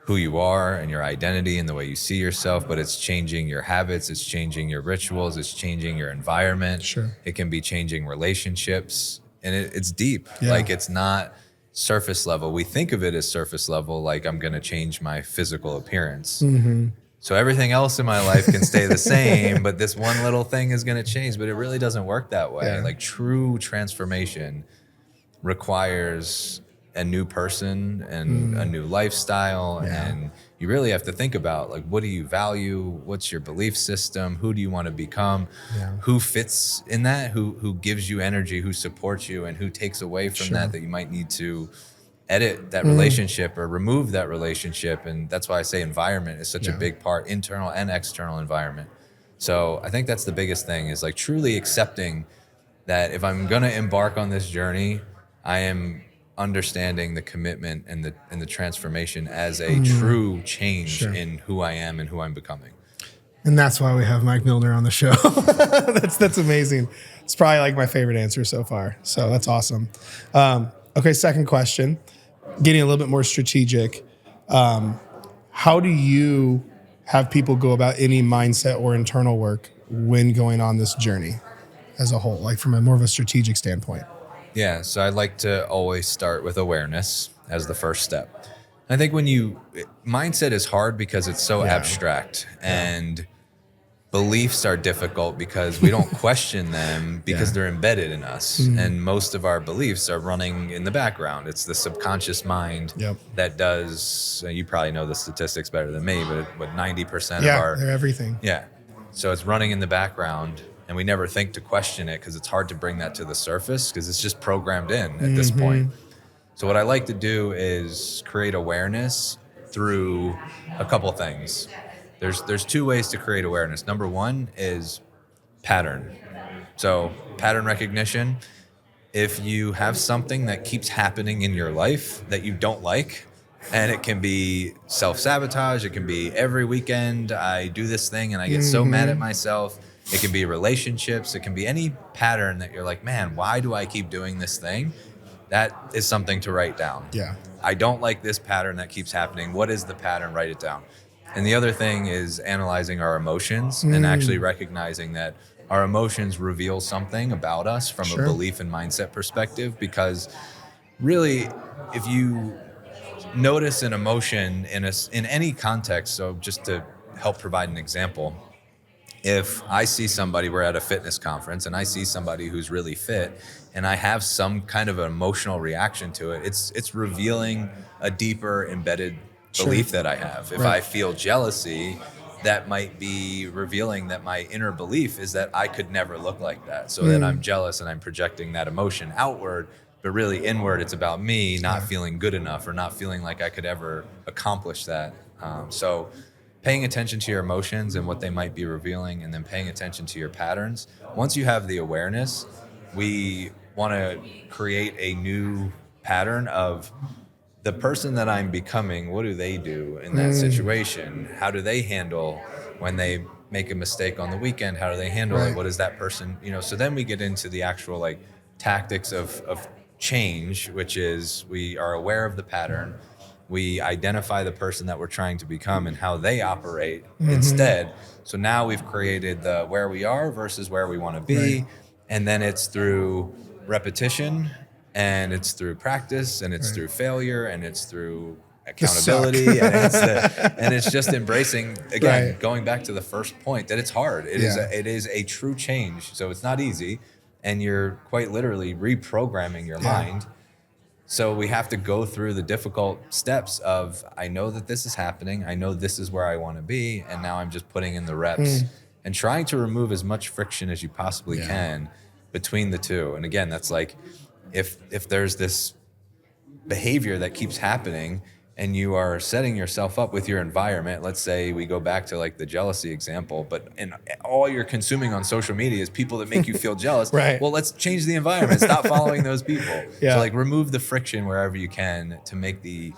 who you are and your identity and the way you see yourself, but it's changing your habits, it's changing your rituals, it's changing your environment. Sure. It can be changing relationships, and it's deep. Yeah. Like it's not surface level. We think of it as surface level, like I'm gonna change my physical appearance. So everything else in my life can stay the same, but this one little thing is gonna change, but it really doesn't work that way. Yeah. Like true transformation requires a new person and a new lifestyle. And you really have to think about, like, what do you value? What's your belief system? Who do you want to become? Who fits in that? Who gives you energy? Who supports you? And who takes away from that you might need to edit that relationship or remove that relationship? And that's why I say environment is such a big part, internal and external environment. So I think that's the biggest thing, is like truly accepting that if I'm going to embark on this journey, I am understanding the commitment and the transformation as a true change in who I am and who I'm becoming. And that's why we have Mike Millner on the show. That's amazing. It's probably like my favorite answer so far. So that's awesome. Okay, second question, getting a little bit more strategic. How do you have people go about any mindset or internal work when going on this journey as a whole, like from a more of a strategic standpoint? Yeah, so I like to always start with awareness as the first step. I think mindset is hard because it's so abstract, and beliefs are difficult because we don't question them because they're embedded in us. And most of our beliefs are running in the background. It's the subconscious mind that does, you probably know the statistics better than me, but 90% of our... they're everything. Yeah. So it's running in the background, and we never think to question it because it's hard to bring that to the surface because it's just programmed in at this point. So what I like to do is create awareness through a couple things. There's two ways to create awareness. Number one is pattern. So pattern recognition. If you have something that keeps happening in your life that you don't like, and it can be self-sabotage, it can be every weekend I do this thing and I get so mad at myself. It can be relationships. It can be any pattern that you're like, man, why do I keep doing this thing? That is something to write down. Yeah. I don't like this pattern that keeps happening. What is the pattern? Write it down. And the other thing is analyzing our emotions and actually recognizing that our emotions reveal something about us from a belief and mindset perspective. Because really, if you notice an emotion in any context, so just to help provide an example, if I see somebody, we're at a fitness conference, and I see somebody who's really fit, and I have some kind of an emotional reaction to it, it's revealing a deeper embedded belief that I have. If I feel jealousy, that might be revealing that my inner belief is that I could never look like that. So then I'm jealous and I'm projecting that emotion outward, but really inward, it's about me not feeling good enough or not feeling like I could ever accomplish that. So paying attention to your emotions and what they might be revealing, and then paying attention to your patterns. Once you have the awareness, we want to create a new pattern of the person that I'm becoming. What do they do in that situation? How do they handle when they make a mistake on the weekend? How do they handle it? What is that person, so then we get into the actual like tactics of change, which is we are aware of the pattern. We identify the person that we're trying to become and how they operate instead. So now we've created the where we are versus where we want to be. And then it's through repetition, and it's through practice, and it's through failure, and it's through accountability. And it's just embracing, again, going back to the first point, that it's hard. It is a true change. So it's not easy. And you're quite literally reprogramming your mind. So we have to go through the difficult steps of, I know that this is happening. I know this is where I want to be. And now I'm just putting in the reps and trying to remove as much friction as you possibly can between the two. And again, that's like, if there's this behavior that keeps happening and you are setting yourself up with your environment, let's say we go back to like the jealousy example, but all you're consuming on social media is people that make you feel jealous. Well, let's change the environment. Stop following those people. So like remove the friction wherever you can to make the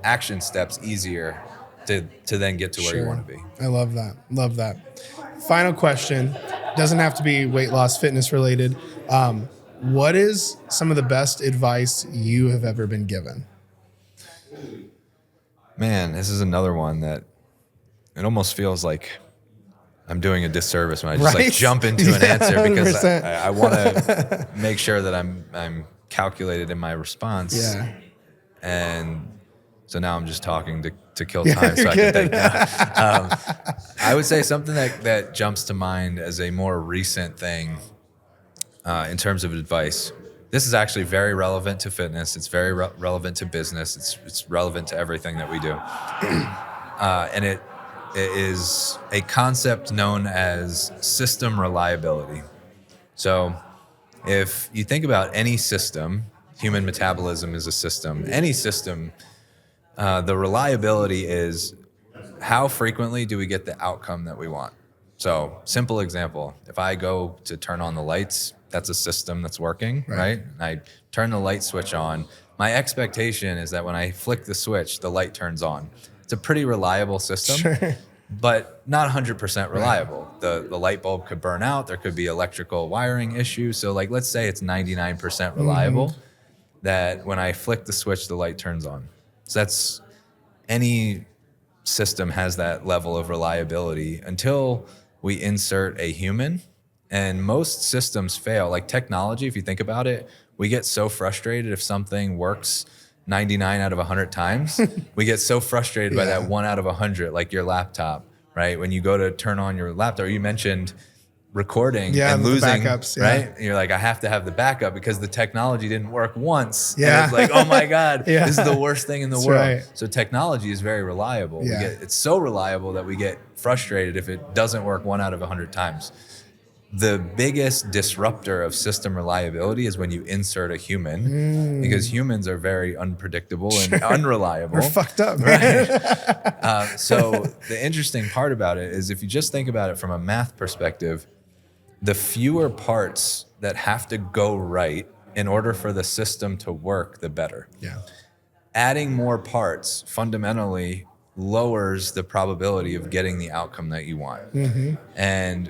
action steps easier to then get to where you want to be. I love that. Love that. Final question. Doesn't have to be weight loss, fitness related. What is some of the best advice you have ever been given? Man, this is another one that it almost feels like I'm doing a disservice when I just like jump into an answer, because I want to make sure that I'm calculated in my response. And so now I'm just talking to kill time so I can think now. I would say something that jumps to mind as a more recent thing in terms of advice this is actually very relevant to fitness. It's very relevant to business. It's relevant to everything that we do. And it is a concept known as system reliability. So if you think about any system, human metabolism is a system. Any system, the reliability is how frequently do we get the outcome that we want? So simple example, if I go to turn on the lights, that's a system that's working, right? And I turn the light switch on. My expectation is that when I flick the switch, the light turns on. It's a pretty reliable system, but not 100% reliable. The light bulb could burn out. There could be electrical wiring issues. So like, let's say it's 99% reliable, that when I flick the switch, the light turns on. So that's, any system has that level of reliability until we insert a human. And most systems fail. Like technology, if you think about it, we get so frustrated if something works 99 out of 100 times. We get so frustrated by that 1 out of 100, like your laptop, right? When you go to turn on your laptop, you mentioned recording and losing, backups, right? And you're like, I have to have the backup because the technology didn't work once. And it's like, oh my God, this is the worst thing in the world. Right. So technology is very reliable. It's so reliable that we get frustrated if it doesn't work 1 out of 100 times. The biggest disruptor of system reliability is when you insert a human, because humans are very unpredictable and unreliable. We're fucked up, right? So the interesting part about it is if you just think about it from a math perspective, the fewer parts that have to go right in order for the system to work, the better. Yeah. Adding more parts fundamentally lowers the probability of getting the outcome that you want. And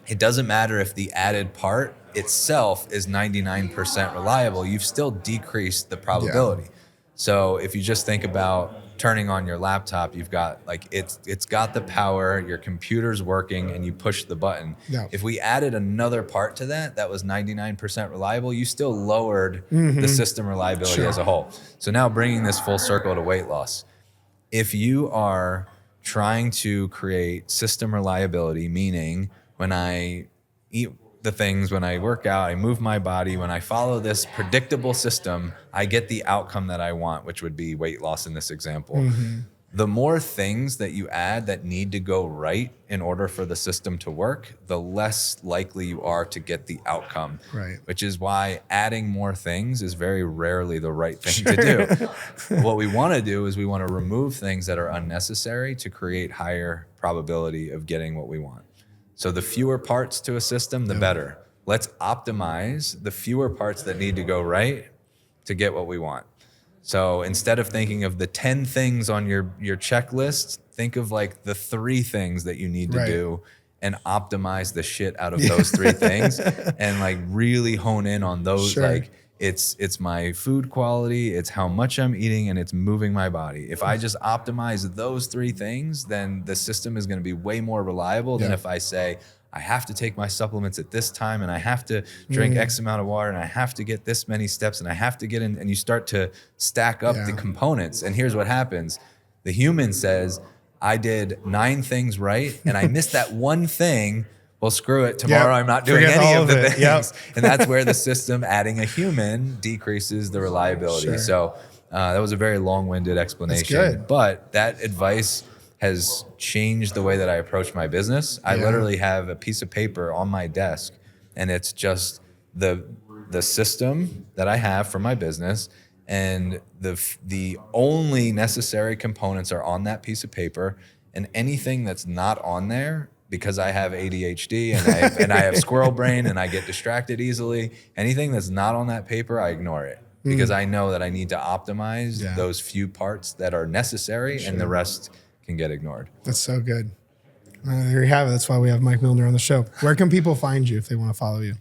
it doesn't matter if the added part itself is 99% reliable, you've still decreased the probability. So if you just think about turning on your laptop, you've got like, it's got the power, your computer's working, and you push the button. If we added another part to that was 99% reliable, you still lowered the system reliability as a whole. So now bringing this full circle to weight loss. If you are trying to create system reliability, meaning when I eat the things, when I work out, I move my body, when I follow this predictable system, I get the outcome that I want, which would be weight loss in this example. The more things that you add that need to go right in order for the system to work, the less likely you are to get the outcome. Which is why adding more things is very rarely the right thing to do. What we want to do is we want to remove things that are unnecessary to create higher probability of getting what we want. So the fewer parts to a system, the better. Let's optimize the fewer parts that need to go right to get what we want. So instead of thinking of the 10 things on your checklist, think of like the 3 things that you need to do and optimize the shit out of those 3 things and like really hone in on those. Like it's my food quality, it's how much I'm eating, and it's moving my body. If I just optimize those 3 things, then the system is going to be way more reliable than if I say, I have to take my supplements at this time, and I have to drink X amount of water, and I have to get this many steps, and I have to get in, and you start to stack up the components. And here's what happens. The human says, I did 9 things right, and I missed that one thing. Well, screw it. Tomorrow I'm not doing any of the things. And that's where the system adding a human decreases the reliability. So that was a very long-winded explanation. But that advice has changed the way that I approach my business. I literally have a piece of paper on my desk, and it's just the system that I have for my business, and the only necessary components are on that piece of paper, and anything that's not on there, because I have ADHD and I have squirrel brain and I get distracted easily, anything that's not on that paper, I ignore it because I know that I need to optimize those few parts that are necessary and the rest can get ignored. That's so good. There you have it. That's why we have Mike Millner on the show. Where can people find you if they want to follow you?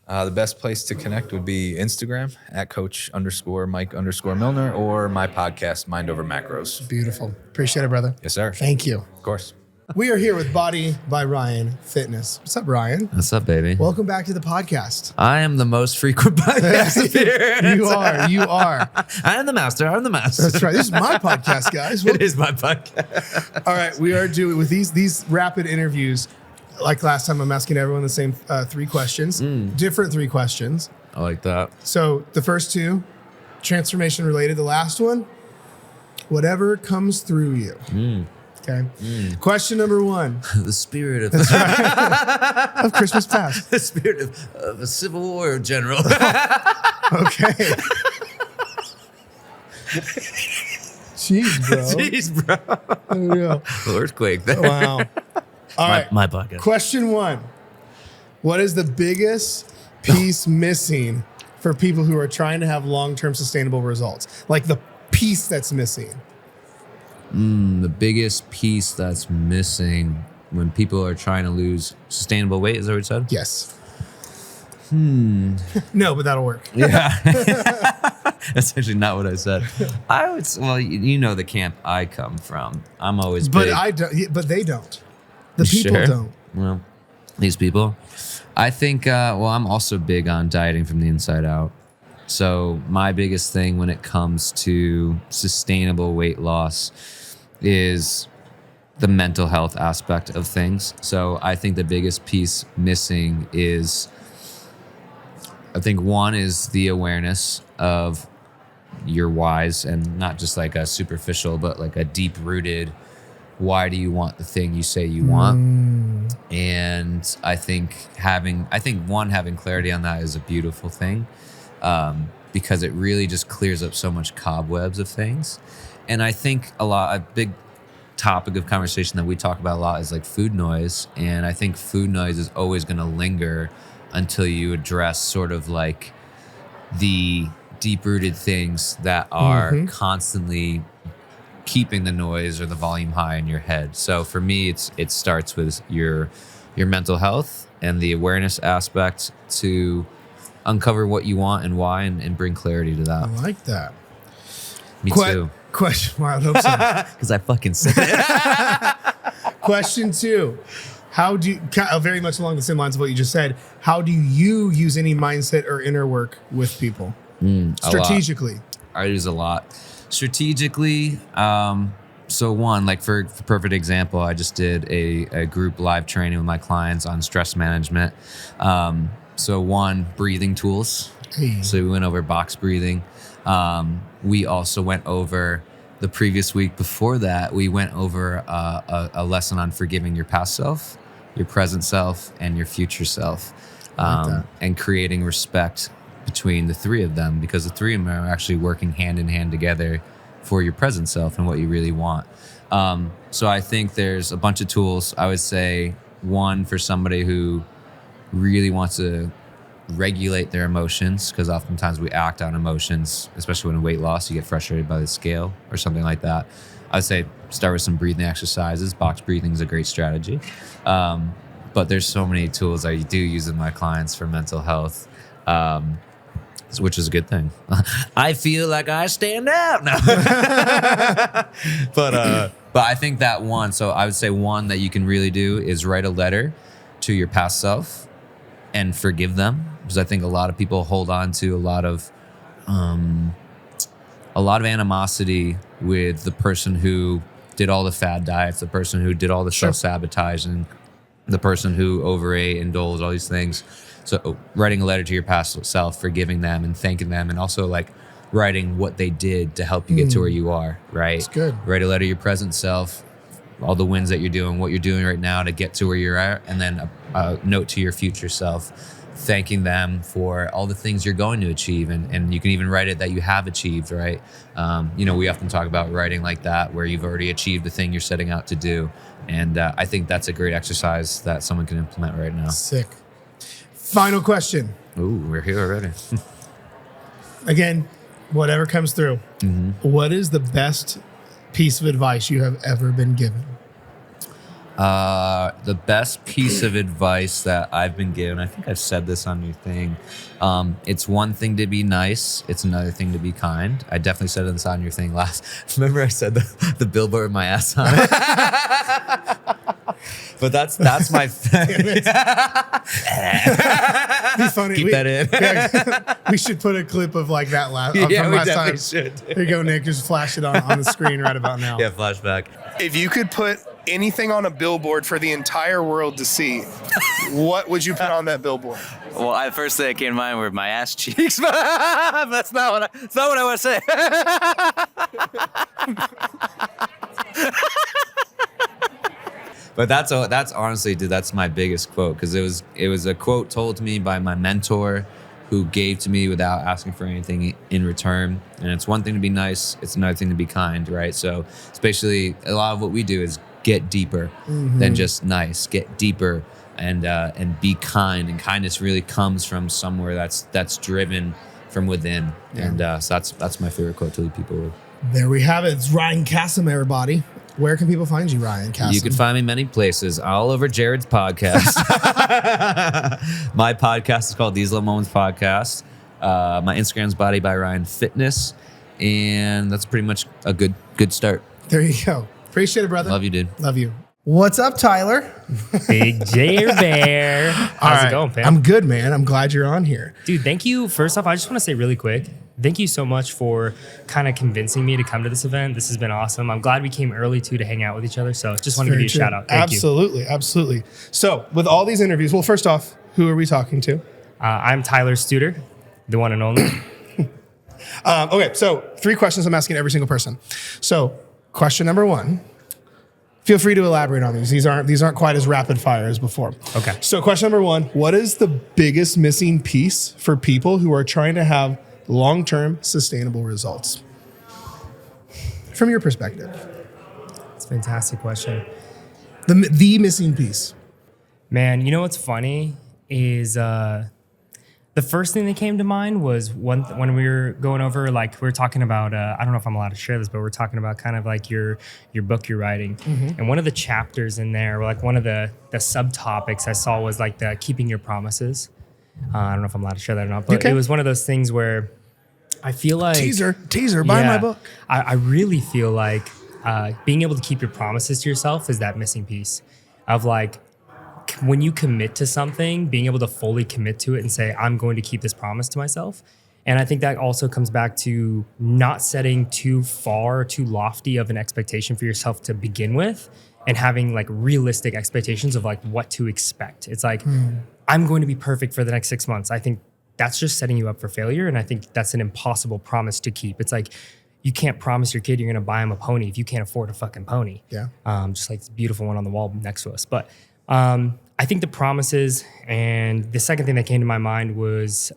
The best place to connect would be Instagram at Coach_Mike_Millner or my podcast, Mind Over Macros. Beautiful. Appreciate it, brother. Yes, sir. Thank you. Of course. We are here with Body by Ryan Fitness. What's up, Ryan? What's up, baby? Welcome back to the podcast. I am the most frequent podcast appearance. You are. I am the master. That's right. This is my podcast, guys. It is my podcast. All right. We are doing with these rapid interviews. Like last time, I'm asking everyone the same 3 questions, different 3 questions. I like that. So the first two, transformation related. The last one, whatever comes through you. Okay. Question number 1. The spirit of Of Christmas past. the spirit of a Civil War general. Okay. Jeez, bro. Jeez, bro. There we go. Earthquake there. Wow. All right. My podcast. Question 1. What is the biggest piece missing for people who are trying to have long-term sustainable results? Like the piece that's missing. The biggest piece that's missing when people are trying to lose sustainable weight, is that what you said? Yes. No, but that'll work. Yeah. That's actually not what I said. I would, well, you know the camp I come from. I'm always But big. I don't. But they don't. The people Sure. don't. Well, these people. I think, I'm also big on dieting from the inside out. So my biggest thing when it comes to sustainable weight loss is the mental health aspect of things. So I think the biggest piece missing is, I think one is the awareness of your whys, and not just like a superficial, but like a deep rooted, why do you want the thing you say you want? And I think having clarity on that is a beautiful thing, because it really just clears up so much cobwebs of things. And I think a big topic of conversation that we talk about a lot is like food noise. And I think food noise is always going to linger until you address sort of like the deep-rooted things that are constantly keeping the noise or the volume high in your head. So for me, it starts with your mental health and the awareness aspect to uncover what you want and why, and bring clarity to that. I like that. Me too. Question. Well, I hope so. Because I fucking said it. Question 2. How do you, very much along the same lines of what you just said, how do you use any mindset or inner work with people? Strategically. I use a lot. Strategically, so one, like for perfect example, I just did a group live training with my clients on stress management. So one, breathing tools. Hey. So we went over box breathing. We also went over the previous week before that, we went over a lesson on forgiving your past self, your present self, and your future self, and creating respect between the three of them, because the three of them are actually working hand in hand together for your present self and what you really want. So I think there's a bunch of tools. I would say one for somebody who really wants to regulate their emotions, because oftentimes we act on emotions, especially when in weight loss, you get frustrated by the scale or something like that. I would say start with some breathing exercises. Box breathing is a great strategy. But there's so many tools I do use with my clients for mental health, which is a good thing. I feel like I stand out now. But I think that one, so I would say one that you can really do is write a letter to your past self and forgive them. Because I think a lot of people hold on to a lot of animosity with the person who did all the fad diets, the person who did all the self-sabotage, and the person who overate, indulged, all these things. So writing a letter to your past self, forgiving them and thanking them, and also like writing what they did to help you get to where you are, right? That's good. Write a letter to your present self, all the wins that you're doing, what you're doing right now to get to where you're at, and then a note to your future self, thanking them for all the things you're going to achieve. And you can even write it that you have achieved, right? We often talk about writing like that, where you've already achieved the thing you're setting out to do. And I think that's a great exercise that someone can implement right now. Sick. Final question. Ooh, we're here already. Again, whatever comes through. What is the best piece of advice you have ever been given? The best piece of advice that I've been given, I think I've said this on your thing. It's one thing to be nice. It's another thing to be kind. I definitely said this on your thing last. Remember I said the billboard with my ass on it? But that's my. Be funny. Keep that in. We should put a clip of like that last Yeah, from we last definitely time. should. Here you go, Nick. Just flash it on the screen right about now. Yeah, flashback. If you could put anything on a billboard for the entire world to see, what would you put on that billboard? Well, the first thing that came to mind were my ass cheeks, but that's not what I want to say. But that's honestly, dude, that's my biggest quote, because it was a quote told to me by my mentor, who gave to me without asking for anything in return. And it's one thing to be nice, it's another thing to be kind, right? So especially a lot of what we do is get deeper than just nice, get deeper and be kind. And kindness really comes from somewhere that's driven from within. Yeah. And so that's my favorite quote to leave people with. There we have it. It's Ryan Kassim, everybody. Where can people find you, Ryan Kassim? You can find me many places, all over Jared's podcast. My podcast is called These Little Moments Podcast. My Instagram's Body by Ryan Fitness. And that's pretty much a good start. There you go. Appreciate it, brother. Love you, dude. Love you. What's up, Tyler? Big J Bear. How's it going, fam? I'm good, man. I'm glad you're on here. Dude, thank you. First off, I just want to say really quick, thank you so much for kind of convincing me to come to this event. This has been awesome. I'm glad we came early too to hang out with each other. So just want to give you a shout out. Thank you. Absolutely. So with all these interviews, well, first off, who are we talking to? I'm Tyler Suder, the one and only. Okay, so 3 questions I'm asking every single person. So question number 1. Feel free to elaborate on these. These aren't quite as rapid fire as before. Okay. So question number 1, what is the biggest missing piece for people who are trying to have long-term sustainable results? From your perspective. It's a fantastic question. The missing piece. Man, you know what's funny is the first thing that came to mind was when we were going over, like we were talking about, I don't know if I'm allowed to share this, but we're talking about kind of like your book you're writing. And one of the chapters in there, like one of the subtopics I saw was like the keeping your promises. I don't know if I'm allowed to share that or not, but it was one of those things where I feel like teaser, buy my book. I really feel like being able to keep your promises to yourself is that missing piece of like, when you commit to something, being able to fully commit to it and say, I'm going to keep this promise to myself. And I think that also comes back to not setting too far, too lofty of an expectation for yourself to begin with, and having like realistic expectations of like what to expect. It's like, I'm going to be perfect for the next 6 months. I think that's just setting you up for failure. And I think that's an impossible promise to keep. It's like, you can't promise your kid you're going to buy him a pony if you can't afford a fucking pony. Yeah. Just like this beautiful one on the wall next to us. But I think the promises, and the second thing that came to my mind was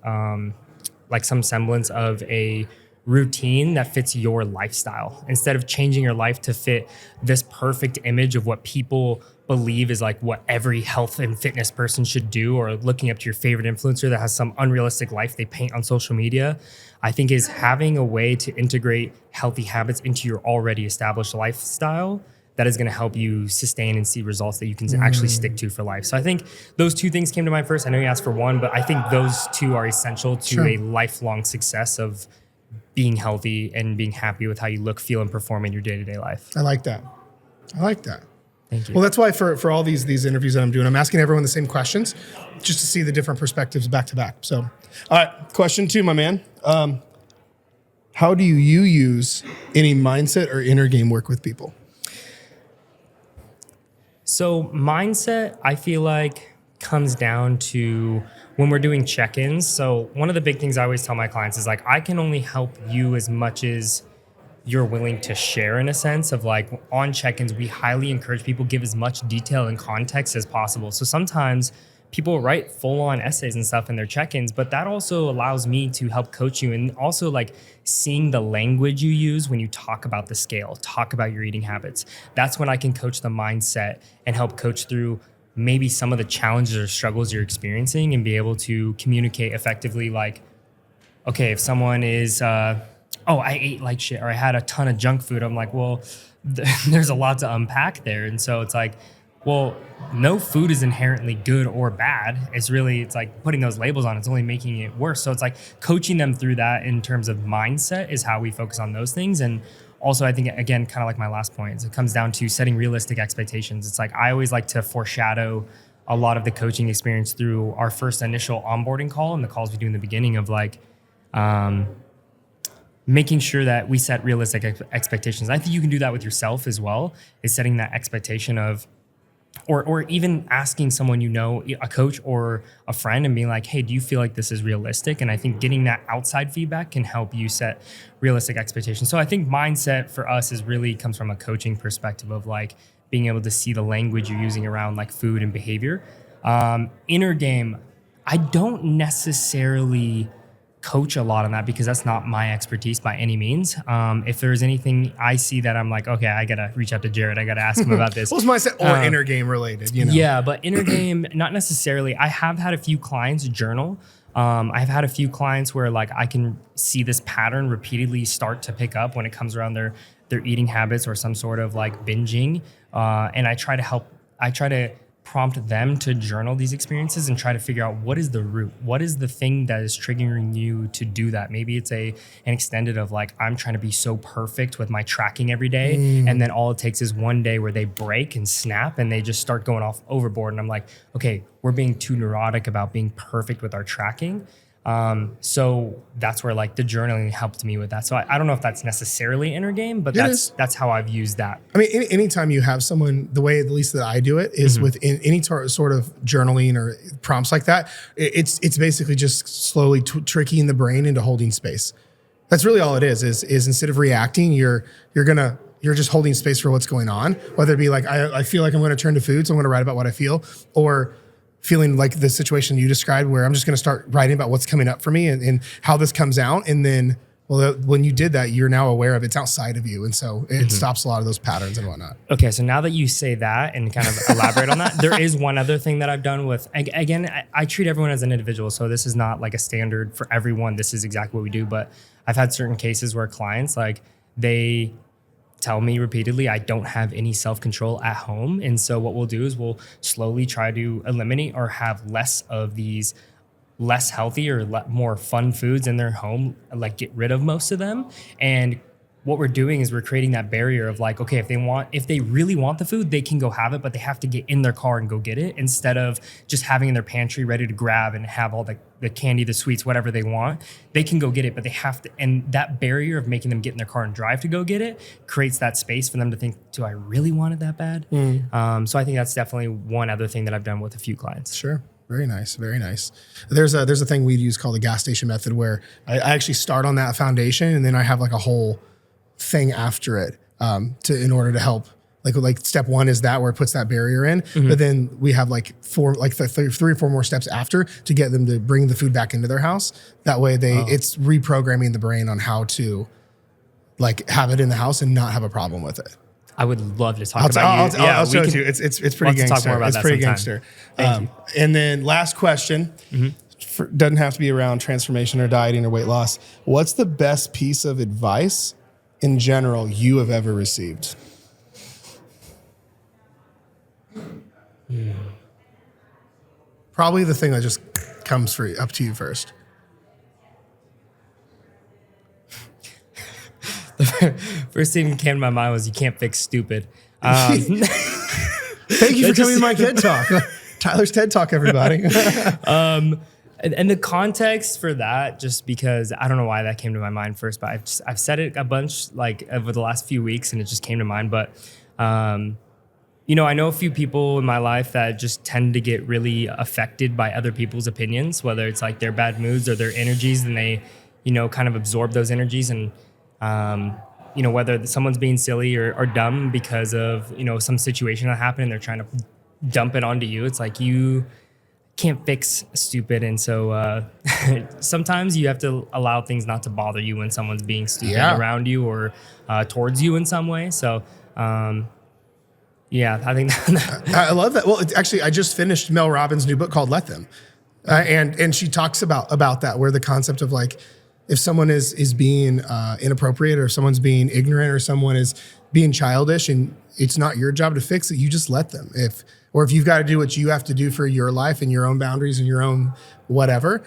like some semblance of a routine that fits your lifestyle. Instead of changing your life to fit this perfect image of what people believe is like what every health and fitness person should do, or looking up to your favorite influencer that has some unrealistic life they paint on social media, I think is having a way to integrate healthy habits into your already established lifestyle that is going to help you sustain and see results that you can actually stick to for life. So I think those 2 things came to mind first. I know you asked for 1, but I think those 2 are essential to a lifelong success of being healthy and being happy with how you look, feel, and perform in your day-to-day life. I like that. Thank you. Well, that's why for all these interviews that I'm doing, I'm asking everyone the same questions just to see the different perspectives back to back. So, all right, question 2, my man. How do you use any mindset or inner game work with people? So mindset, I feel like, comes down to when we're doing check-ins. So one of the big things I always tell my clients is like, I can only help you as much as you're willing to share, in a sense of like on check-ins, we highly encourage people give as much detail and context as possible. So sometimes people write full-on essays and stuff in their check-ins, but that also allows me to help coach you, and also like seeing the language you use when you talk about the scale, talk about your eating habits. That's when I can coach the mindset and help coach through maybe some of the challenges or struggles you're experiencing, and be able to communicate effectively. Like, okay, if someone is, I ate like shit, or I had a ton of junk food, I'm like, well, there's a lot to unpack there. And so it's like, well, no food is inherently good or bad. It's like putting those labels on, it's only making it worse. So it's like coaching them through that in terms of mindset is how we focus on those things. And also, I think, again, kind of like my last point, it comes down to setting realistic expectations. It's like, I always like to foreshadow a lot of the coaching experience through our first initial onboarding call and the calls we do in the beginning of like, making sure that we set realistic expectations. I think you can do that with yourself as well, is setting that expectation of, or even asking someone, a coach or a friend, and being like, hey, do you feel like this is realistic? And I think getting that outside feedback can help you set realistic expectations. So I think mindset for us comes from a coaching perspective of like being able to see the language you're using around like food and behavior. Inner game, I don't necessarily coach a lot on that because that's not my expertise by any means. If there's anything I see that I'm like, okay, I gotta reach out to Jared, I gotta ask him about this. Well, it's mindset or inner game related, Yeah, but inner game, not necessarily. I have had a few clients journal. I've had a few clients where like I can see this pattern repeatedly start to pick up when it comes around their eating habits or some sort of like binging. And I try to prompt them to journal these experiences and try to figure out what is the root, what is the thing that is triggering you to do that. Maybe it's an extended of like, I'm trying to be so perfect with my tracking every day. And then all it takes is one day where they break and snap and they just start going off overboard. And I'm like, okay, we're being too neurotic about being perfect with our tracking. So that's where like the journaling helped me with that. So I don't know if that's necessarily inner game, but that's how I've used that. I mean, anytime you have someone, the way at least that I do it is with any sort of journaling or prompts like that, it's basically just slowly tricking the brain into holding space. That's really all it is instead of reacting, you're just holding space for what's going on, whether it be like, I feel like I'm going to turn to food, so I'm going to write about what I feel, or feeling like the situation you described where I'm just going to start writing about what's coming up for me and how this comes out. And then, when you did that, you're now aware of it's outside of you. And so it stops a lot of those patterns and whatnot. Okay. So now that you say that and kind of elaborate on that, there is one other thing that I've done with, again, I treat everyone as an individual. So this is not like a standard for everyone. This is exactly what we do. But I've had certain cases where clients, like they tell me repeatedly, I don't have any self-control at home. And so what we'll do is we'll slowly try to eliminate or have less of these less healthy or more fun foods in their home, like get rid of most of them. And what we're doing is we're creating that barrier of like, okay, if they really want the food, they can go have it, but they have to get in their car and go get it instead of just having in their pantry ready to grab and have all the candy, the sweets, whatever they want. They can go get it, but they have to, and that barrier of making them get in their car and drive to go get it creates that space for them to think, do I really want it that bad? So I think that's definitely one other thing that I've done with a few clients. Sure. Very nice. Very nice. There's a thing we use called the gas station method where I actually start on that foundation and then I have like a whole thing after it in order to help. Like step one is that where it puts that barrier in, but then we have like three or four more steps after to get them to bring the food back into their house. That way it's reprogramming the brain on how to like have it in the house and not have a problem with it. I would love to talk about you. I'll show it to you. It's pretty gangster. Talk more about it's that pretty sometime. gangster. Thank you. And then last question, doesn't have to be around transformation or dieting or weight loss. What's the best piece of advice in general you have ever received? Probably the thing that just comes up to you first. The first thing that came to my mind was you can't fix stupid. Thank you for coming to my TED Talk. Tyler's TED Talk, everybody. And the context for that, just because I don't know why that came to my mind first, but I've said it a bunch like over the last few weeks and it just came to mind. But, I know a few people in my life that just tend to get really affected by other people's opinions, whether it's like their bad moods or their energies, and they, kind of absorb those energies. And, whether someone's being silly or dumb because of, some situation that happened and they're trying to dump it onto you. It's like you can't fix stupid. And so sometimes you have to allow things not to bother you when someone's being stupid around you or towards you in some way. So, I think I love that. Well, actually, I just finished Mel Robbins' new book called Let Them. And she talks about that, where the concept of like, if someone is being inappropriate or if someone's being ignorant or someone is being childish and it's not your job to fix it, you just let them. If you've got to do what you have to do for your life and your own boundaries and your own whatever,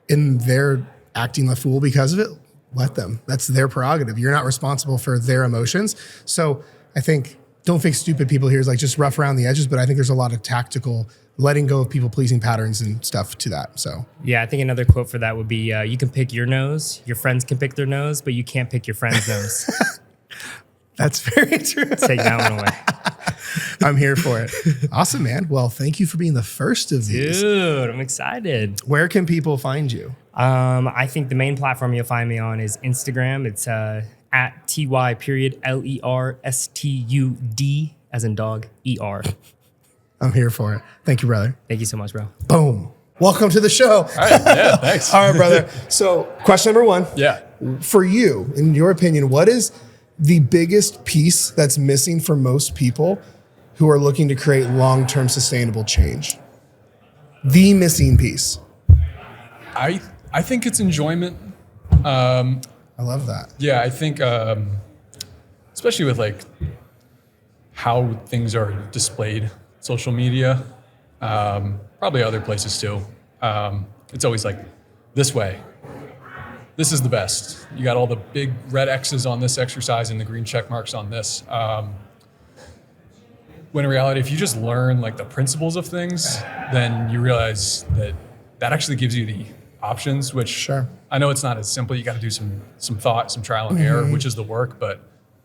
and they're acting a fool because of it, let them. That's their prerogative. You're not responsible for their emotions. So I think don't think stupid people here is like just rough around the edges, but I think there's a lot of tactical letting go of people pleasing patterns and stuff to that. So Yeah, I think another quote for that would be, you can pick your nose, your friends can pick their nose, but you can't pick your friend's nose. that's very true. Take that one away. I'm here for it. Awesome, man. Well, thank you for being the first of these. Dude, I'm excited. Where can people find you? I think the main platform you'll find me on is Instagram. It's at TY.LERSTUD as in dog, ER. I'm here for it. Thank you, brother. Thank you so much, bro. Boom. Welcome to the show. All right. Yeah. Thanks. All right, brother. So question number 1. Yeah. For you, in your opinion, what is the biggest piece that's missing for most people who are looking to create long-term sustainable change? The missing piece. I think it's enjoyment. I love that. Yeah, I think, especially with like how things are displayed, social media, probably other places too. It's always like this way. This is the best. You got all the big red X's on this exercise and the green check marks on this. When in reality, if you just learn like the principles of things, then you realize that that actually gives you the options, which Sure. I know it's not as simple. You got to do some thought, some trial and error, which is the work. But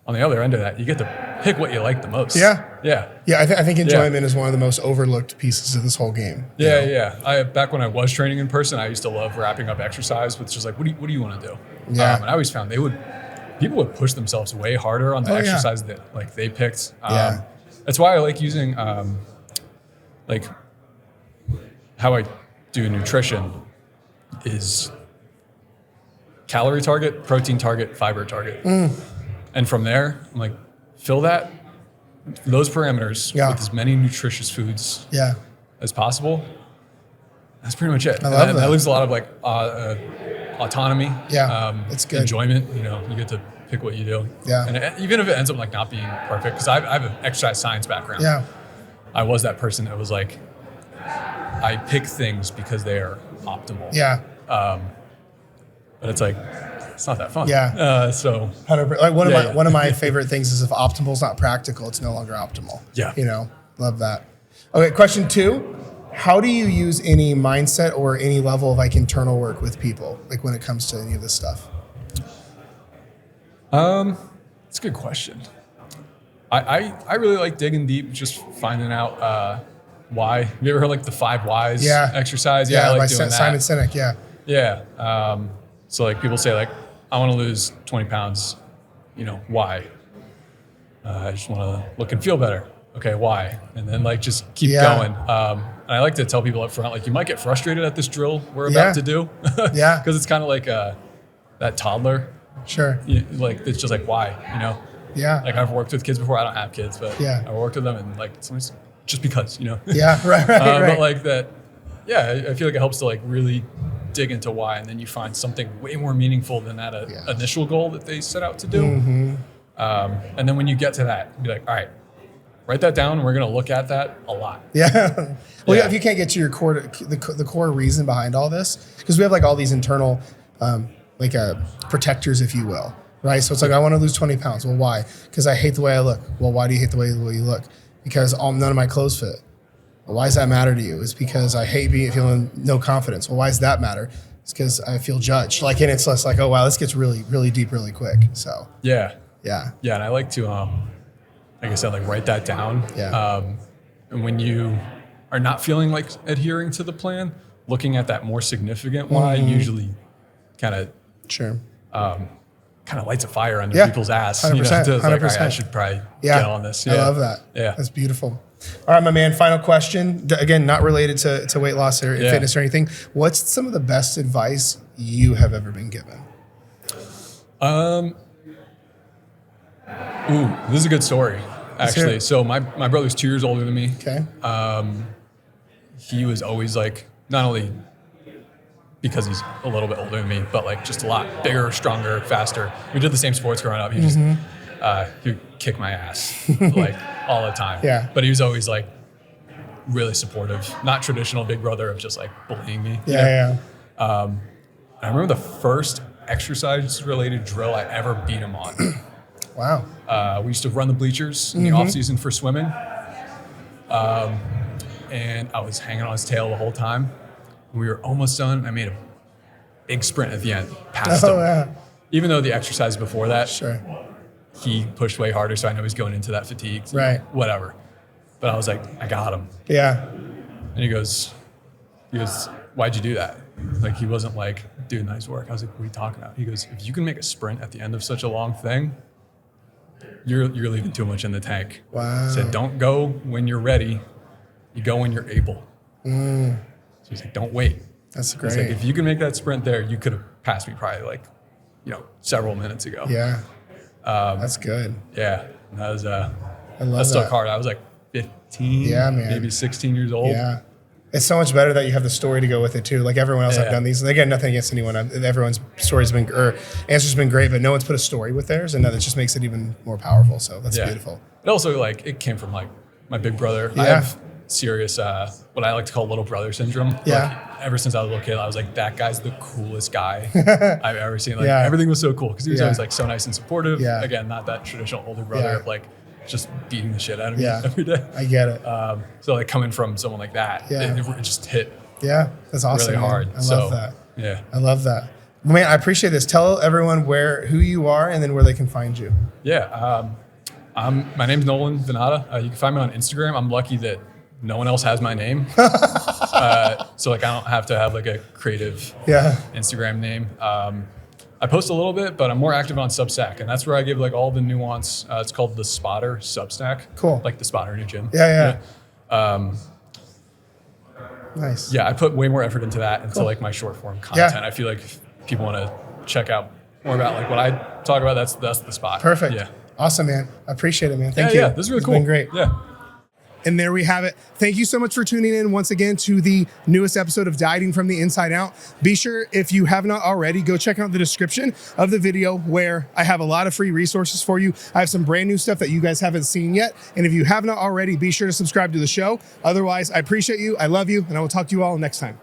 on the other end of that, you get to pick what you like the most. Yeah. Yeah. Yeah, I think enjoyment is one of the most overlooked pieces of this whole game. Yeah, yeah. Back when I was training in person, I used to love wrapping up exercise with just like, what do you want to do? Yeah. And I always found people would push themselves way harder on the exercise that like they picked. Yeah. That's why I like using like how I do nutrition is calorie target, protein target, fiber target. And from there, I'm like, fill those parameters with as many nutritious foods as possible. That's pretty much it. I love that. That leaves a lot of like autonomy. Yeah, it's good. Enjoyment. You get to pick what you do. Yeah. And even if it ends up like not being perfect, because I have an exercise science background. Yeah. I was that person that was like, I pick things because they are optimal. Yeah. But it's like, it's not that fun. Yeah. So 100%. Like one of my favorite things is if optimal is not practical, it's no longer optimal. Yeah. Love that. Okay, question 2. How do you use any mindset or any level of like internal work with people, like when it comes to any of this stuff? It's a good question. I really like digging deep, just finding out why. Have you ever heard like the 5 whys exercise? Yeah, I like doing that. Simon Sinek, Yeah. So like people say like, I want to lose 20 pounds, why? I just want to look and feel better. Okay, why? And then like just keep going. And I like to tell people up front, like you might get frustrated at this drill we're about to do. Yeah. Because it's kind of like that toddler. Sure. Like it's just like, why? Yeah. Like I've worked with kids before. I don't have kids, but I worked with them and like sometimes just because, Yeah, right. But like that, I feel like it helps to like really dig into why, and then you find something way more meaningful than that initial goal that they set out to do. And then when you get to that, be like, all right, write that down. And we're going to look at that a lot. Yeah. Well, if you can't get to your core, the core reason behind all this, because we have like all these internal, protectors, if you will, right? So it's like, I want to lose 20 pounds. Well, why? Because I hate the way I look. Well, why do you hate the way you look? Because none of my clothes fit. Well, why does that matter to you? It's because I hate feeling no confidence. Well, why does that matter? It's because I feel judged. Like, and it's less like, oh wow, this gets really, really deep, really quick. So yeah. And I like to, like I said, like write that down. And when you are not feeling like adhering to the plan, looking at that more significant why usually kind of lights a fire under people's ass. 100%. Like, all right, 100%. I should probably get on this. I love that. Yeah. That's beautiful. All right, my man, final question. Again, not related to weight loss or fitness or anything. What's some of the best advice you have ever been given? This is a good story, actually. So my brother's 2 years older than me. Okay. He was always like, not only because he's a little bit older than me, but like just a lot bigger, stronger, faster. We did the same sports growing up. He just he would kick my ass like all the time. Yeah. But he was always like really supportive, not traditional big brother of just like bullying me. Yeah. I remember the first exercise related drill I ever beat him on. Wow. We used to run the bleachers in the off season for swimming. And I was hanging on his tail the whole time. We were almost done. I made a big sprint at the end, past him. Yeah. Even though the exercise before that, Sure. he pushed way harder, so I know he's going into that fatigue. Right. Whatever. But I was like, I got him. Yeah. And he goes, why'd you do that? Like, he wasn't like, dude, nice work. I was like, what are you talking about? He goes, if you can make a sprint at the end of such a long thing, you're leaving too much in the tank. Wow. He said, don't go when you're ready. You go when you're able. So he's like, don't wait. That's He's great. like, if you can make that sprint there, you could have passed me probably like, several minutes ago. Yeah. That's good. Yeah. And that was, I love that stuck that. hard. I was like 15, Yeah, man. maybe 16 years old. Yeah. It's so much better that you have the story to go with it too. Like everyone else, I've Yeah. done these. And again, nothing against anyone. Everyone's story's been or answer's been great, but no one's put a story with theirs, and that just makes it even more powerful. So that's beautiful. It also it came from like my big brother. Yeah. I have serious what I like to call little brother syndrome. Yeah. Like, ever since I was a little kid, I was like, that guy's the coolest guy I've ever seen. Like Yeah. everything was so cool because he was Yeah. always like so nice and supportive. Yeah. Again, not that traditional older brother Yeah. of like just beating the shit out of me Yeah. every day. I get it. So like coming from someone like that, Yeah. it just hit Yeah. That's awesome. really man. hard. I love that. Yeah. I love that. Man, I appreciate this. Tell everyone who you are and then where they can find you. Yeah. My name's Nolan Vannata. You can find me on Instagram. I'm lucky that no one else has my name. So like I don't have to have like a creative Instagram name. I post a little bit, but I'm more active on Substack, and that's where I give like all the nuance. It's called the Spotter Substack. Cool. Like the spotter in a gym. Yeah. Nice. Yeah, I put way more effort into that, into like my short form content. I feel like if people want to check out more about like what I talk about, that's the spot. Perfect. Yeah. Awesome, man. I appreciate it, man. Thank you. Yeah, this is really It's cool. been great. Yeah. And there we have it. Thank you so much for tuning in once again to the newest episode of Dieting from the Inside Out. Be sure, if you have not already, go check out the description of the video where I have a lot of free resources for you. I have some brand new stuff that you guys haven't seen yet. And if you have not already, be sure to subscribe to the show. Otherwise, I appreciate you. I love you. And I will talk to you all next time.